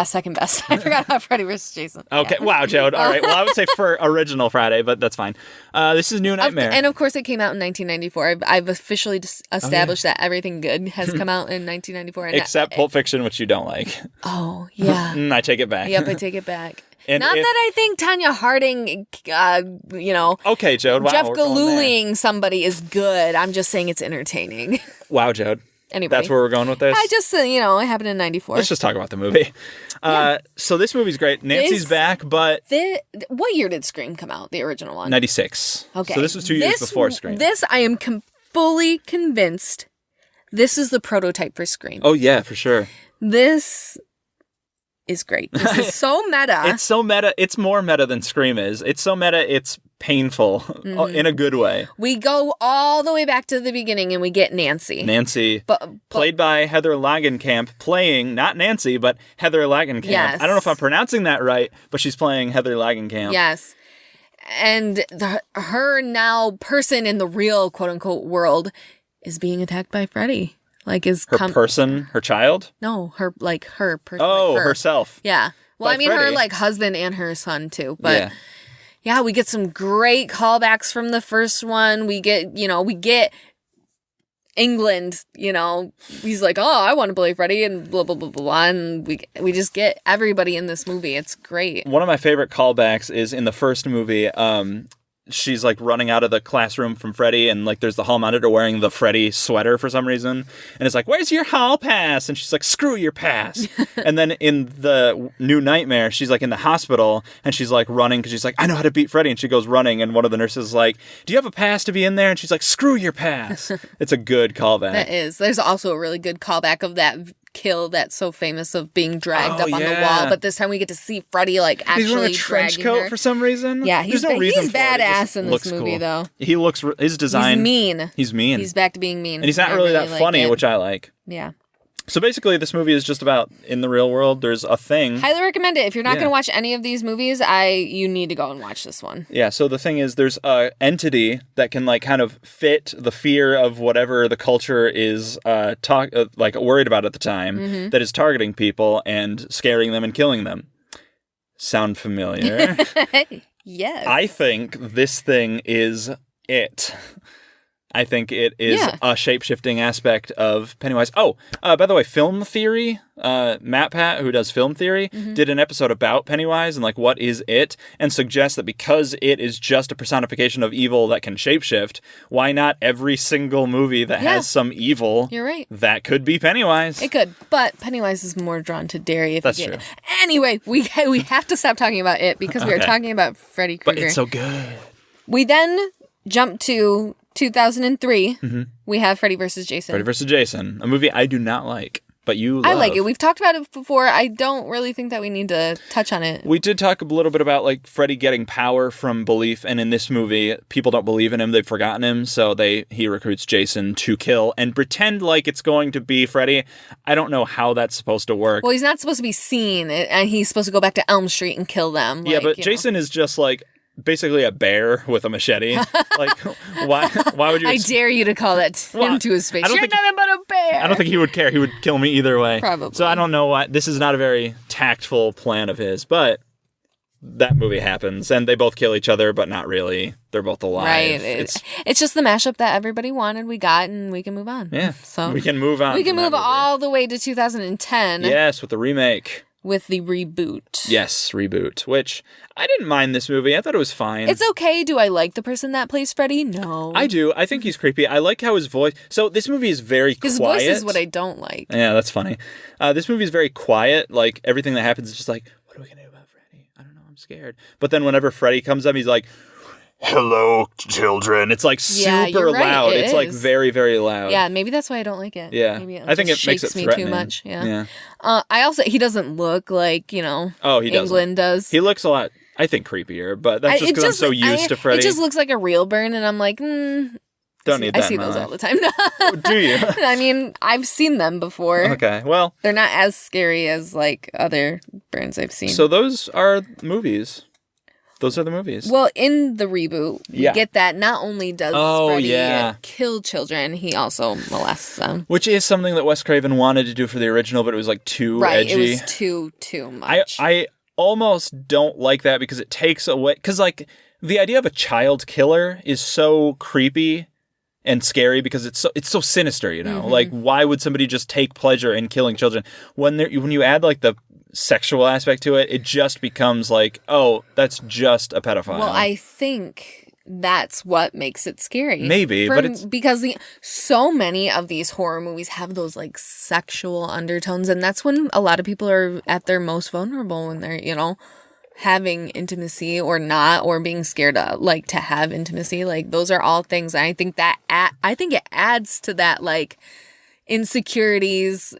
Second best. I forgot about Freddy vs. Jason. Okay, yeah. Wow, Jode. All right, well, I would say for original Friday, but that's fine. This is New Nightmare. And of course, it came out in 1994. I've officially established that everything good has come out in 1994. Except Pulp Fiction, which you don't like. Oh, yeah. I take it back. Yep, I take it back. Not that I think Tanya Harding, Okay, Jode. Wow, Jeff Galooling somebody is good. I'm just saying it's entertaining. Wow, Jode. Anyway, that's where we're going with this? I just, it happened in 94. Let's just talk about the movie. So this movie's great. Nancy's back, but... What year did Scream come out, the original one? 96. Okay. So this was 2 years before Scream. This, I am fully convinced, this is the prototype for Scream. Oh, yeah, for sure. This is great. This is so meta. It's so meta. It's more meta than Scream is. It's so meta, it's painful in a good way. We go all the way back to the beginning and we get Nancy. Played by Heather Langenkamp, playing, not Nancy, but Heather Langenkamp. Yes. I don't know if I'm pronouncing that right, but she's playing Heather Langenkamp. Yes. And her now person in the real quote-unquote world is being attacked by Freddy. Her child? No, her person. Oh, herself. Yeah. Well, Freddy. her husband and her son too. But yeah, we get some great callbacks from the first one. We get England, he's like, oh, I want to play Freddy and blah, blah, blah, blah. And we just get everybody in this movie. It's great. One of my favorite callbacks is in the first movie, she's running out of the classroom from Freddy, and there's the hall monitor wearing the Freddy sweater for some reason, and it's like, where's your hall pass? And she's like, screw your pass. And then in the New Nightmare, she's in the hospital, and she's running because she's like, I know how to beat Freddy, and she goes running, and one of the nurses is like, do you have a pass to be in there? And she's like, screw your pass. It's a good callback. That is. There's also a really good callback of that kill that's so famous of being dragged up on the wall, but this time we get to see Freddy actually he's wearing a trench coat for some reason. Yeah, he's badass in this movie though. He looks his design. He's mean. He's back to being mean, and he's not really that funny, which I like. Yeah. So basically, this movie is just about in the real world. There's a thing. Highly recommend it. If you're not going to watch any of these movies, you need to go and watch this one. Yeah. So the thing is, there's a entity that can kind of fit the fear of whatever the culture is worried about at the time, that is targeting people and scaring them and killing them. Sound familiar? Yes. I think this thing is it. I think it is a shape-shifting aspect of Pennywise. Oh, by the way, Film Theory, Matt Pat, who does Film Theory, did an episode about Pennywise and like what is it, and suggests that because it is just a personification of evil that can shapeshift, why not every single movie that has some evil? You're right. That could be Pennywise. It could, but Pennywise is more drawn to Derry. That's true. Anyway, we have to stop talking about it because we are talking about Freddy Krueger. But it's so good. We then jump to 2003, we have Freddy vs. Jason. Freddy vs. Jason, a movie I do not like, but you love. I like it. We've talked about it before. I don't really think that we need to touch on it. We did talk a little bit about like Freddy getting power from belief, and in this movie, people don't believe in him. They've forgotten him, so he recruits Jason to kill and pretend like it's going to be Freddy. I don't know how that's supposed to work. Well, he's not supposed to be seen, and he's supposed to go back to Elm Street and kill them. Yeah, but Jason is just like basically a bear with a machete. Like, why would you... I dare you to call that him to his face. You're nothing but a bear! I don't think he would care. He would kill me either way. Probably. So I don't know why... This is not a very tactful plan of his, but that movie happens, and they both kill each other, but not really. They're both alive. Right. It's just the mashup that everybody wanted. We got, and we can move on. Yeah. So we can move on. We can move all the way to 2010. Yes, with the remake. With the reboot. Yes, reboot. Which, I didn't mind this movie. I thought it was fine. It's okay. Do I like the person that plays Freddy? No. I do. I think he's creepy. I like how his voice... So, this movie is very quiet. His voice is what I don't like. Yeah, that's funny. This movie is very quiet. Like, everything that happens is just like, what are we going to do about Freddy? I don't know. I'm scared. But then whenever Freddy comes up, he's like... Hello, children. It's like super loud. It's like very, very loud. Yeah, maybe that's why I don't like it. Yeah, maybe I think it makes it threatening. Me too much. Yeah. He doesn't look like he England does. He looks a lot, I think, creepier. But that's just because I'm so used to Freddy. It just looks like a real burn, and I'm like, don't need that. I see those all the time. Do you? I mean, I've seen them before. Okay, well, they're not as scary as like other burns I've seen. So those are movies. Those are the movies. Well, in the reboot, we get that not only does Freddy kill children, he also molests them. Which is something that Wes Craven wanted to do for the original, but it was like too edgy. It was too much. I almost don't like that because it takes away... Because like the idea of a child killer is so creepy and scary because it's so sinister, you know? Mm-hmm. Like, why would somebody just take pleasure in killing children? When you add like the sexual aspect to it, it just becomes like, oh, that's just a pedophile. Well, I think that's what makes it scary. Maybe, but it's... Because so many of these horror movies have those like sexual undertones, and that's when a lot of people are at their most vulnerable, when they're, having intimacy or not, or being scared to have intimacy. Like, those are all things. And I think it adds to that, like, insecurities,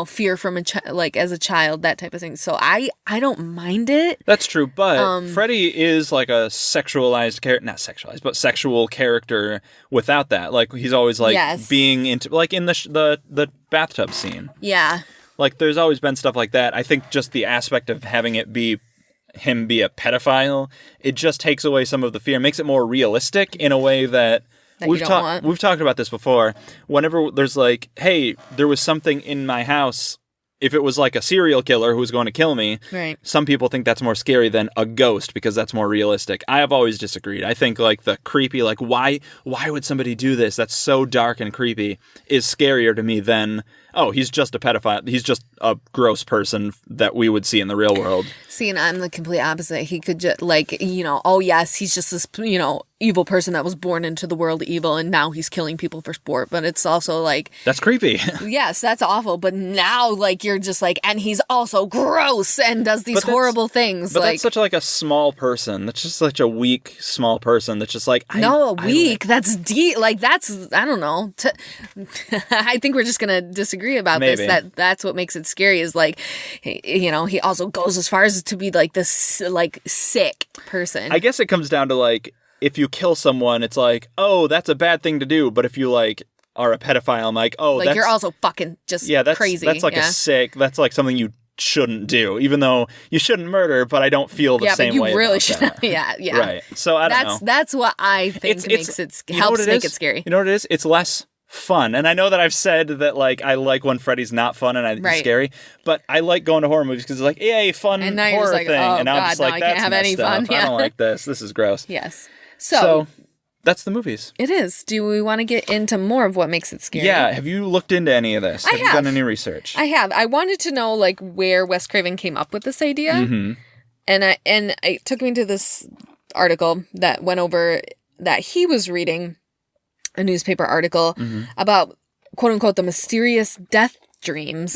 fear from as a child, that type of thing. So I don't mind it. That's true, but Freddy is like a sexualized character, not sexualized, but sexual character without that. Like, he's always like being into, like in the bathtub scene. Yeah. Like, there's always been stuff like that. I think just the aspect of having it be him be a pedophile, it just takes away some of the fear, makes it more realistic in a way that we've talked about this before. Whenever there's like, hey, there was something in my house, if it was like a serial killer who was going to kill me, right, some people think that's more scary than a ghost because that's more realistic. I have always disagreed. I think like the creepy, like why would somebody do this? That's so dark and creepy is scarier to me than, oh, he's just a pedophile. He's just a gross person that we would see in the real world. See, and I'm the complete opposite. He could just oh yes, he's just this, evil person that was born into the world evil, and now he's killing people for sport. But it's also like, that's creepy. Yes, that's awful. But now, like, you're just like, and he's also gross and does these horrible things. But that's such like a small person. That's just such a weak, small person. That's just like, that's deep. Like, that's, I don't know. I think we're just gonna disagree about Maybe. this. That's what makes it scary. Is like, he also goes as far as to be like this like sick person. I guess it comes down to like, if you kill someone, it's like, oh, that's a bad thing to do. But if you like are a pedophile, I'm like, oh, like, you're also fucking just crazy. That's like that's like something you shouldn't do, even though you shouldn't murder, but I don't feel the same way. Yeah, but you really should. Yeah. Right. So I don't know. That's what I think makes it helps make it scary. You know what it is? It's less fun. And I know that I've said that, like, I like when Freddy's not fun and he's scary, but I like going to horror movies because it's like, yay, fun and now horror you're just like, thing. Oh, and now God, I'm just like, I that's can't have messed any fun. up. Yeah. I don't like this. This is gross. Yes. So that's the movies. It is. Do we want to get into more of what makes it scary? Yeah. Have you looked into any of this? Have you done any research? I have. I wanted to know, like, where Wes Craven came up with this idea. Mm-hmm. And it took me to this article that went over that he was reading a newspaper article about, quote unquote, the mysterious death dreams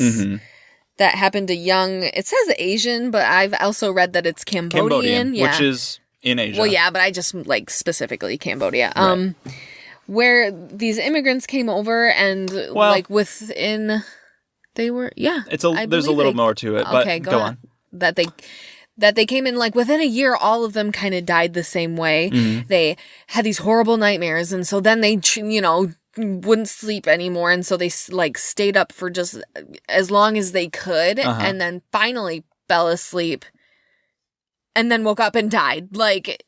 that happened to young, it says Asian, but I've also read that it's Cambodian. Which is in Asia. Well, yeah, but I just like specifically Cambodia. Right. Where these immigrants came over and like within, they were, there's a little more to it, but okay, go on. That they came in, like, within a year, all of them kind of died the same way. They had these horrible nightmares, and so then they, wouldn't sleep anymore, and so they, like, stayed up for just as long as they could, and then finally fell asleep, and then woke up and died. Like,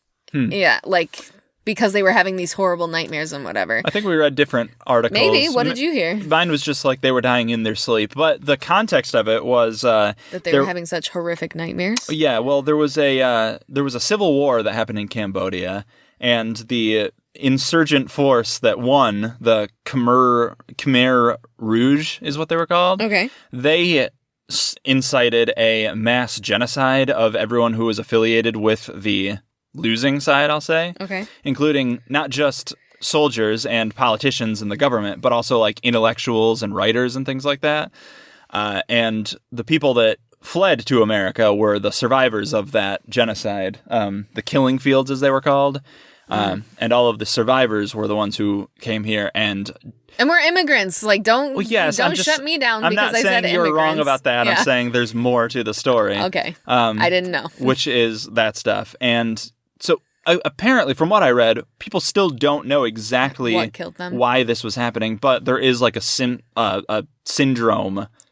because they were having these horrible nightmares and whatever. I think we read different articles. Maybe. What did you hear? Mine was just like they were dying in their sleep. But the context of it was... that they were having such horrific nightmares? Yeah, well, there was a civil war that happened in Cambodia, and the insurgent force that won, the Khmer Rouge is what they were called. Okay. They incited a mass genocide of everyone who was affiliated with the losing side, I'll say. Okay. Including not just soldiers and politicians in the government, but also like intellectuals and writers and things like that. And the people that fled to America were the survivors of that genocide, the killing fields as they were called. And all of the survivors were the ones who came here and we're immigrants. Like, don't shut me down because I said immigrants. I'm not saying you're wrong about that. Yeah. I'm saying there's more to the story. Okay. I didn't know. Which is that stuff. And so apparently, from what I read, people still don't know exactly what killed them, why this was happening, but there is like a syndrome.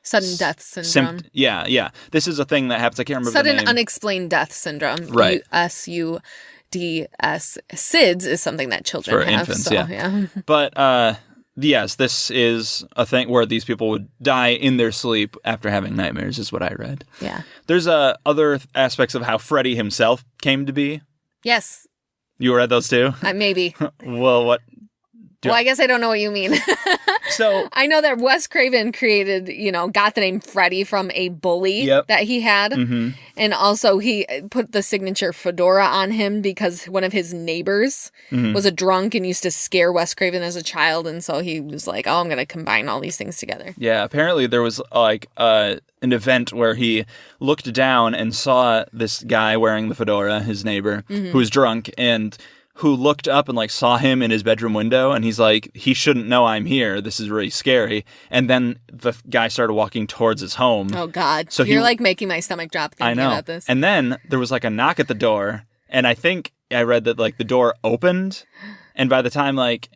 Sudden death syndrome. Yeah. This is a thing that happens. I can't remember Sudden the name. unexplained death syndrome. Right. SUDS. SIDS is something that children have. For infants, so, yeah. But yes, this is a thing where these people would die in their sleep after having nightmares, is what I read. Yeah. There's other aspects of how Freddy himself came to be. Yes. You read those too? Maybe. Well, what? I guess I don't know what you mean. So I know that Wes Craven created, got the name Freddy from a bully that he had. Mm-hmm. And also he put the signature fedora on him because one of his neighbors was a drunk and used to scare Wes Craven as a child. And so he was like, oh, I'm going to combine all these things together. Yeah, apparently there was like an event where he looked down and saw this guy wearing the fedora, his neighbor, who was drunk, and who looked up and like saw him in his bedroom window, and he's like, he shouldn't know I'm here. This is really scary. And then the guy started walking towards his home. Oh God. So you're like making my stomach drop thinking about this. And then there was like a knock at the door, and I think I read that like the door opened, and by the time like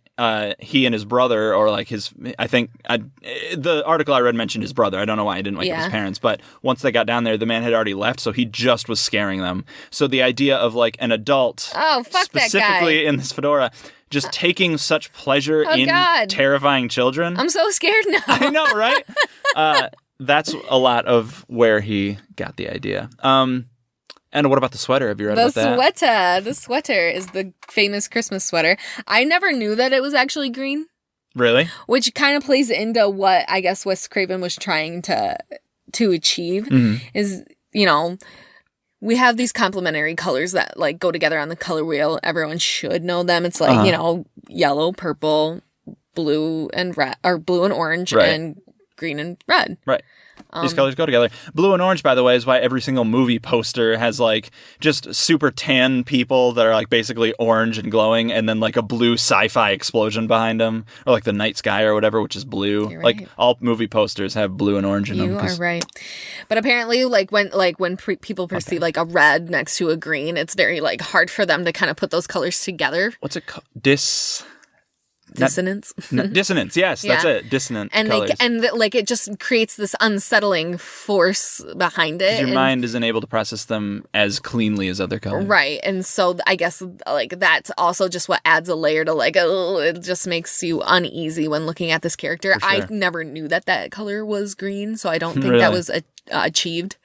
he and his brother, or like the article I read mentioned his brother. I don't know why I didn't his parents, but once they got down there, the man had already left, so he just was scaring them. So the idea of like an adult, specifically in this fedora, just taking such pleasure in terrifying children. I'm so scared now. I know, right? That's a lot of where he got the idea. And what about the sweater? Have you read about that? The sweater is the famous Christmas sweater. I never knew that it was actually green. Really? Which kind of plays into what I guess Wes Craven was trying to achieve. Is, we have these complementary colors that like go together on the color wheel. Everyone should know them. It's like, yellow, purple, blue and red, or blue and orange, and green and red. Right. These colors go together. Blue and orange, by the way, is why every single movie poster has like just super tan people that are like basically orange and glowing, and then like a blue sci-fi explosion behind them, or like the night sky or whatever, which is blue. You're right. Like all movie posters have blue and orange in them. You are right. But apparently, when people perceive like a red next to a green, it's very like hard for them to kind of put those colors together. What's it called? Dissonance. Dissonance, yes, that's it. Dissonant colors. It just creates this unsettling force behind it. Your mind isn't able to process them as cleanly as other colors. Right. And so I guess that's also just what adds a layer to it just makes you uneasy when looking at this character. For sure. I never knew that color was green, so I don't think that was achieved.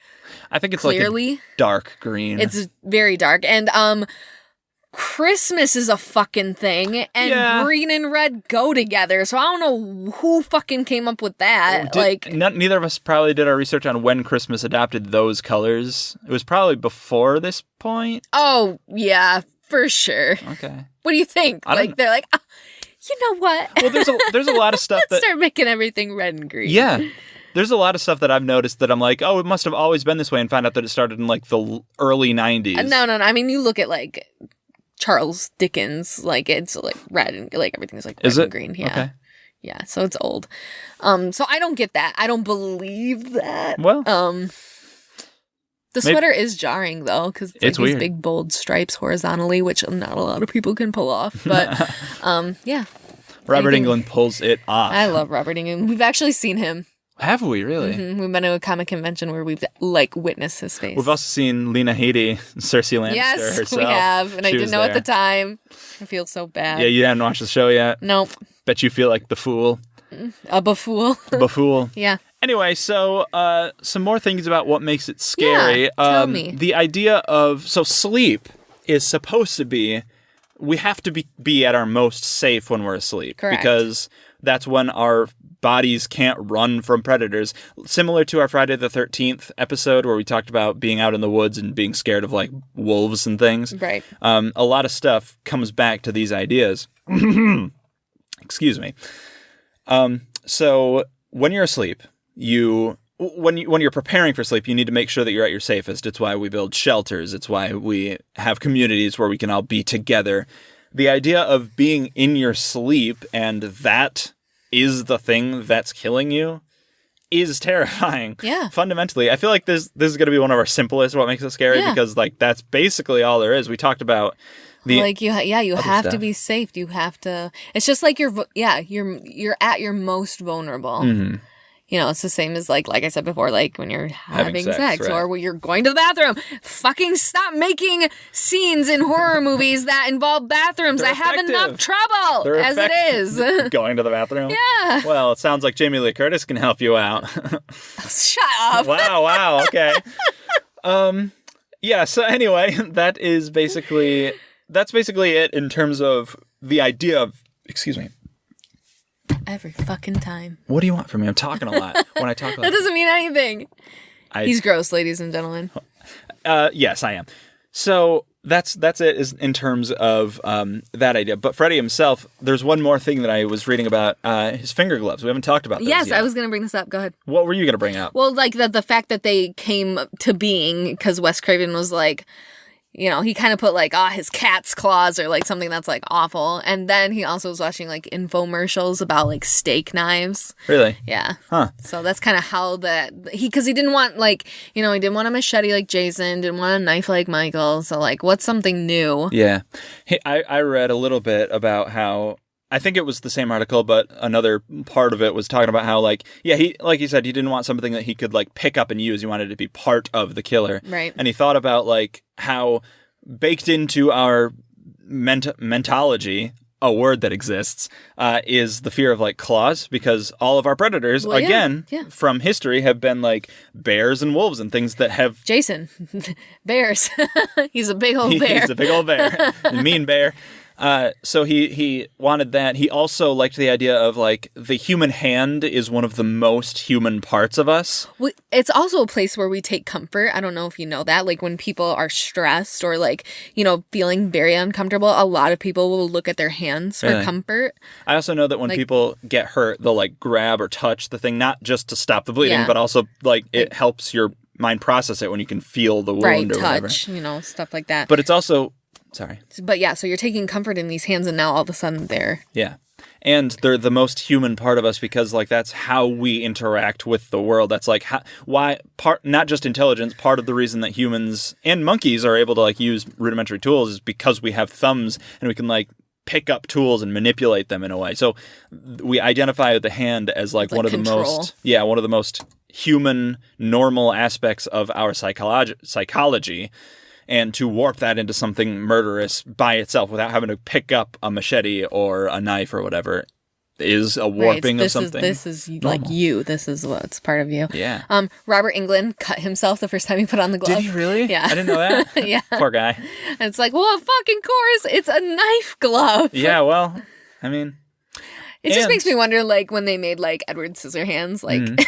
I think it's clearly. like a dark green. It's very dark. And Christmas is a fucking thing, and green and red go together, so I don't know who fucking came up with that. Neither of us probably did our research on when Christmas adopted those colors. It was probably before this point. Oh, yeah, for sure. Okay. What do you think? They're like, oh, you know what? Well, there's a lot of stuff Let's start making everything red and green. Yeah. There's a lot of stuff that I've noticed that I'm like, oh, it must have always been this way, and find out that it started in the early 90s. No. I mean, you look at Charles Dickens, it's red and everything's red and green. Yeah. Okay. Yeah, so it's old. So I don't get that. I don't believe that. Well, the sweater is jarring though, because it's these big bold stripes horizontally, which not a lot of people can pull off. But yeah. Robert Englund pulls it off. I love Robert Englund. We've actually seen him. Have we really? Mm-hmm. We've been to a comic convention where we've witnessed his face. We've also seen Lena Headey, Cersei Lannister herself. Yes, we have, and I didn't know at the time. I feel so bad. Yeah, you haven't watched the show yet? Nope. Bet you feel like the fool. A buffool. Buffool. Yeah. Anyway, so some more things about what makes it scary. Yeah, tell me. The idea of sleep is supposed to be, we have to be at our most safe when we're asleep. Correct. Because that's when our bodies can't run from predators. Similar to our Friday the 13th episode where we talked about being out in the woods and being scared of wolves and things. Right. A lot of stuff comes back to these ideas. Excuse me. So when you're asleep, when you're preparing for sleep, you need to make sure that you're at your safest. It's why we build shelters. It's why we have communities where we can all be together. The idea of being in your sleep and that is the thing that's killing you is terrifying. Yeah. Fundamentally, I feel like this is going to be one of our simplest what makes it scary because that's basically all there is. We talked about you have to be safe. You have to. It's just you're at your most vulnerable. Mm-hmm. It's the same as like I said before, when you're having sex right. or when you're going to the bathroom. Fucking stop making scenes in horror movies that involve bathrooms. I have enough trouble as it is. Going to the bathroom? Yeah. Well, it sounds like Jamie Lee Curtis can help you out. Shut up. Wow, okay. Yeah, so anyway, that's basically it in terms of the idea of, excuse me. Every fucking time. What do you want from me? I'm talking a lot. When I talk a lot. That doesn't mean anything. He's gross, ladies and gentlemen. Yes, I am. So that's it is in terms of that idea. But Freddy himself, there's one more thing that I was reading about his finger gloves. We haven't talked about those yet. I was going to bring this up. Go ahead. What were you going to bring up? Well, the fact that they came to being because Wes Craven was he kind of put his cat's claws or something that's awful. And then he also was watching infomercials about steak knives. Really? Yeah. Huh. So that's kind of how because he didn't want he didn't want a machete like Jason, didn't want a knife like Michael. So what's something new? Yeah. Hey, I read a little bit about how, I think it was the same article, but another part of it was talking about how, he, like you said, he didn't want something that he could, pick up and use. He wanted it to be part of the killer. Right. And he thought about, how baked into our mentology, a word that exists, is the fear of, claws, because all of our predators, from history, have been, bears and wolves and things that have... Jason. Bears. He's a big old bear. He's a big old bear. A mean bear. So he wanted that. He also liked the idea of the human hand is one of the most human parts of us. It's also a place where we take comfort. I don't know if you know that. When people are stressed or feeling very uncomfortable, a lot of people will look at their hands for comfort. I also know that when people get hurt, they'll grab or touch the thing, not just to stop the bleeding, but also it helps your mind process it when you can feel the wound or whatever. Touch, stuff like that. But it's also... Sorry. But yeah, so you're taking comfort in these hands and now all of a sudden they're... Yeah. And they're the most human part of us because that's how we interact with the world. That's not just intelligence, part of the reason that humans and monkeys are able to use rudimentary tools is because we have thumbs and we can pick up tools and manipulate them in a way. So we identify the hand as like one of control. one of the most human, normal aspects of our psychology. And to warp that into something murderous by itself without having to pick up a machete or a knife or whatever is a warping of something. This is like you. This is what's part of you. Yeah. Robert Englund cut himself the first time he put on the glove. Did he really? Yeah. I didn't know that. Yeah. Poor guy. And it's like, well, of fucking course, it's a knife glove. Yeah, well, I mean... It just makes me wonder, like, when they made, like, Edward Scissorhands, like...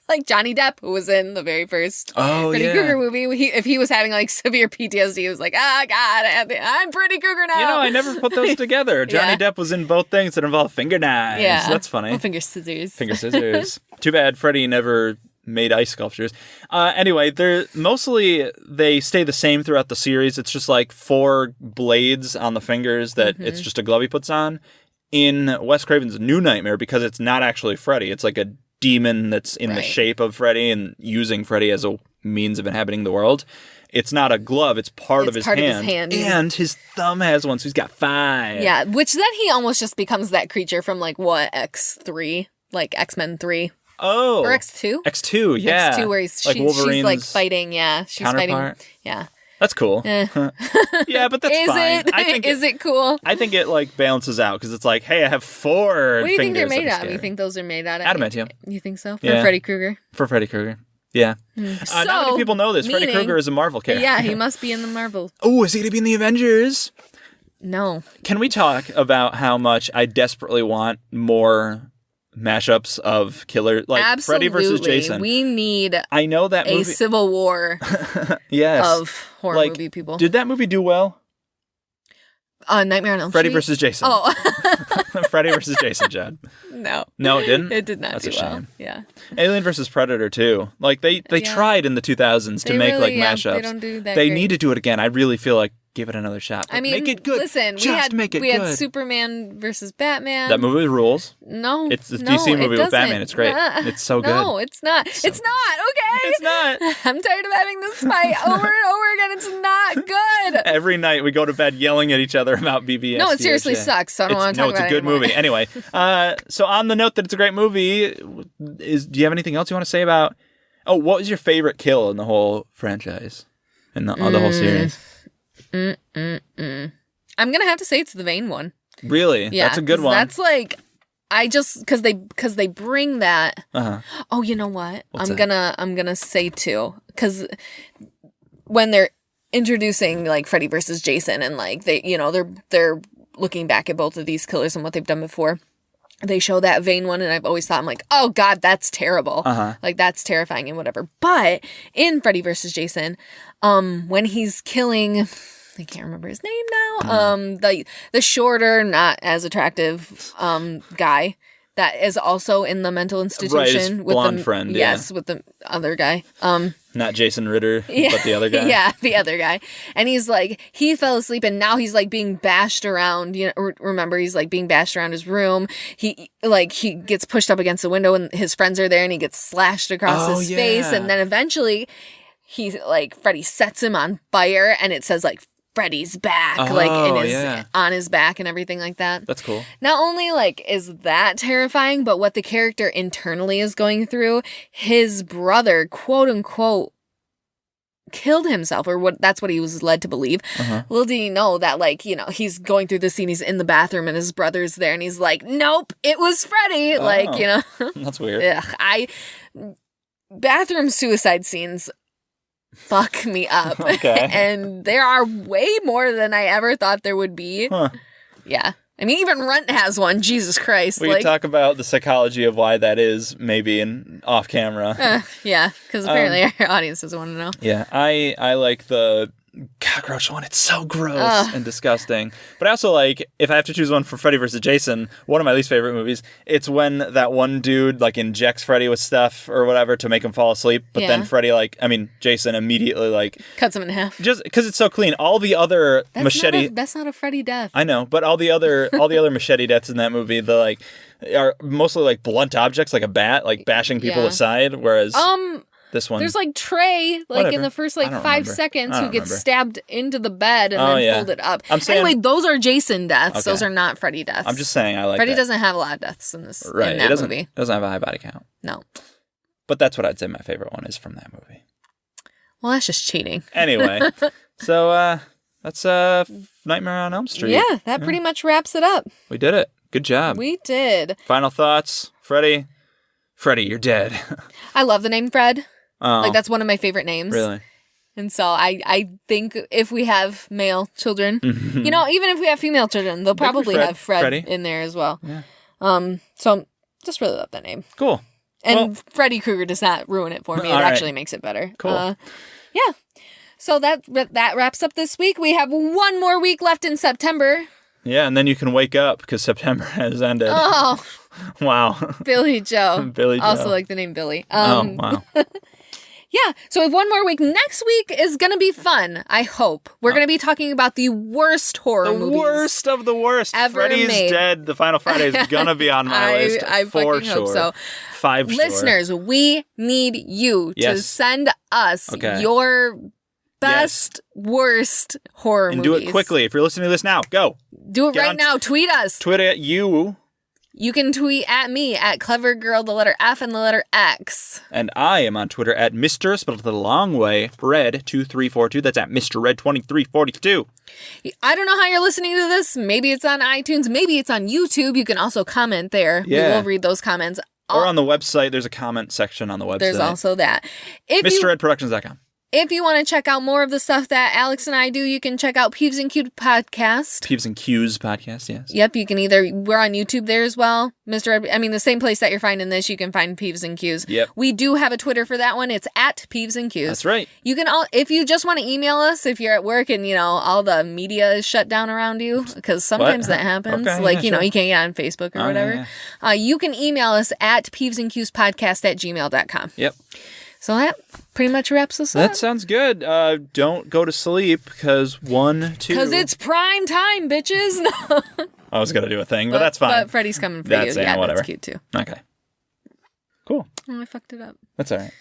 Like Johnny Depp, who was in the very first Freddy Krueger movie, if he was having like severe PTSD, he was like, God, I'm Freddy Krueger now. You know, I never put those together. Johnny Depp was in both things that involve finger knives. Yeah. That's funny. Well, finger scissors. Finger scissors. Too bad Freddy never made ice sculptures. Anyway, they stay the same throughout the series. It's just like 4 blades on the fingers that it's just a glove he puts on. In Wes Craven's New Nightmare, because it's not actually Freddy, it's like a demon that's in the shape of Freddy and using Freddy as a means of inhabiting the world. It's not a glove, it's part of his hand. And his thumb has one, so he's got 5. Yeah, which then he almost just becomes that creature from like what, X3? Like X-Men 3. Oh. Or X2? X2, yeah. X2 where she's like fighting, she's counterpart. Fighting. Yeah. That's cool. Yeah, but that's fine. Is it cool? I think it like balances out because it's like, hey, I have 4 What do you think they're fingers. made out of? You think those are made out of? Adamantium. You think so? For Yeah. Freddy Krueger? For Freddy Krueger. Yeah. Not many people know this. Freddy Krueger is a Marvel character. Yeah, he must be in the Marvel. Oh, is he going to be in the Avengers? No. Can we talk about how much I desperately want more mashups of killer, like Absolutely. Freddy versus Jason? We need I know that movie. a civil war Yes. of horror movie people. Did that movie do well? Nightmare on Elm Street? Freddy versus Jason. Oh. Freddy versus Jason, Jed. No. No, it didn't? It did not That's do a shame. well. Yeah. Alien versus Predator, too. Like, they tried in the 2000s to make, like, mashups. They don't do that They great. need to do it again. I really feel like give it another shot. But I mean, make it good. Listen, we had Superman versus Batman. That movie rules. No, it's a DC movie with Batman. It's great. It's so good. No, it's not. It's not. Okay. It's not. I'm tired of having this fight over and over again. It's not good. Every night we go to bed yelling at each other about BBS. No, it seriously sucks. So I don't want to talk about it. No, it's a good movie. Anyway, so on the note that it's a great movie, do you have anything else you want to say about? Oh, what was your favorite kill in the whole franchise, in the whole series? I'm gonna have to say it's the Vane one. Really? Yeah, that's a good one. That's like, I just because they bring that. Oh, you know what? I'm gonna say too, because when they're introducing like Freddy versus Jason and like they're looking back at both of these killers and what they've done before. They show that Vane one, and I've always thought, I'm like, oh God, that's terrible. Like, that's terrifying and whatever. But in Freddy vs. Jason, when he's killing, I can't remember his name now, the shorter, not as attractive guy that is also in the mental institution. Right, his with blonde the, friend. Yes, with the other guy. Not Jason Ritter, but the other guy. Yeah, the other guy. And he's like, he fell asleep and now he's like being bashed around. You know, remember, he's like being bashed around his room. He gets pushed up against the window and his friends are there and he gets slashed across his face. And then eventually Freddy sets him on fire and it says like, Freddy's back, on his back and everything like that. That's cool. Not only is that terrifying, but what the character internally is going through, his brother, quote unquote, killed himself, or that's what he was led to believe. Little did he know that he's going through the scene, he's in the bathroom and his brother's there and he's like, nope, it was Freddy. That's weird. Bathroom suicide scenes fuck me up. Okay. And there are way more than I ever thought there would be. Yeah. I mean, even Rent has one. Jesus Christ. We can talk about the psychology of why that is, maybe in off camera. Yeah, because apparently our audience doesn't want to know. Yeah, I like the cockroach one. It's so gross and disgusting. But I also if I have to choose one for Freddy vs. Jason, one of my least favorite movies, it's when that one dude injects Freddy with stuff or whatever to make him fall asleep, but then Freddy Jason immediately cuts him in half. Just because it's so clean. All the other machete that's not a Freddy death. I know, but all the other machete deaths in that movie, are mostly blunt objects like a bat, bashing people aside, whereas This one. There's like Trey, like in the first like 5 seconds, who gets stabbed into the bed and then folded up. Anyway, those are Jason deaths. Okay. Those are not Freddy deaths. I'm just saying I like Freddy doesn't have a lot of deaths in this right. in that movie. Doesn't have a high body count. No. But that's what I'd say my favorite one is from that movie. Well, that's just cheating. Anyway, so that's Nightmare on Elm Street. Yeah, that pretty much wraps it up. We did it. Good job. We did. Final thoughts, Freddy. Freddy, you're dead. I love the name Fred. Oh. Like, that's one of my favorite names. Really? And so I think if we have male children, you know, even if we have female children, they'll probably have Freddy in there as well. Yeah. So just really love that name. Cool. And Freddy Krueger does not ruin it for me. It actually makes it better. Cool. Yeah. So that wraps up this week. We have one more week left in September. Yeah, and then you can wake up because September has ended. Oh. Wow. Billy Joe. Billy Joe. Also like the name Billy. Oh, wow. Yeah, so we have one more week. Next week is going to be fun, I hope. We're going to be talking about the worst horror movies. The worst of the worst. Ever Freddy's made. Dead, The Final Friday is going to be on my list I for fucking sure. hope so. 5 sure. Listeners, we need you to send us your best, worst horror movies. And do it quickly. If you're listening to this now, go. Do it right now. Tweet us. Tweet at you. You can tweet at me at clevergirl, the letter F and the letter X. And I am on Twitter at Mr. spelled the long way, Red2342. That's at Mr. Red2342. I don't know how you're listening to this. Maybe it's on iTunes. Maybe it's on YouTube. You can also comment there. Yeah. We will read those comments. Or on the website. There's a comment section on the website. There's also that. MrRedProductions.com. If you want to check out more of the stuff that Alex and I do, you can check out Peeves and Q podcast. Peeves and Q's podcast, yes. Yep, you can we're on YouTube there as well. The same place that you're finding this, you can find Peeves and Q's. Yep. We do have a Twitter for that one. It's at Peeves and Q's. That's right. You can if you just want to email us, if you're at work and, all the media is shut down around you, because sometimes that happens. Okay, you can't get on Facebook or whatever. Yeah. You can email us at peevesandqspodcast@gmail.com. Yep. So that pretty much wraps us up. That sounds good. Don't go to sleep because Because it's prime time, bitches. I was going to do a thing, but that's fine. But Freddy's coming for you. Yeah, whatever. That's cute too. Okay. Cool. Oh, I fucked it up. That's all right.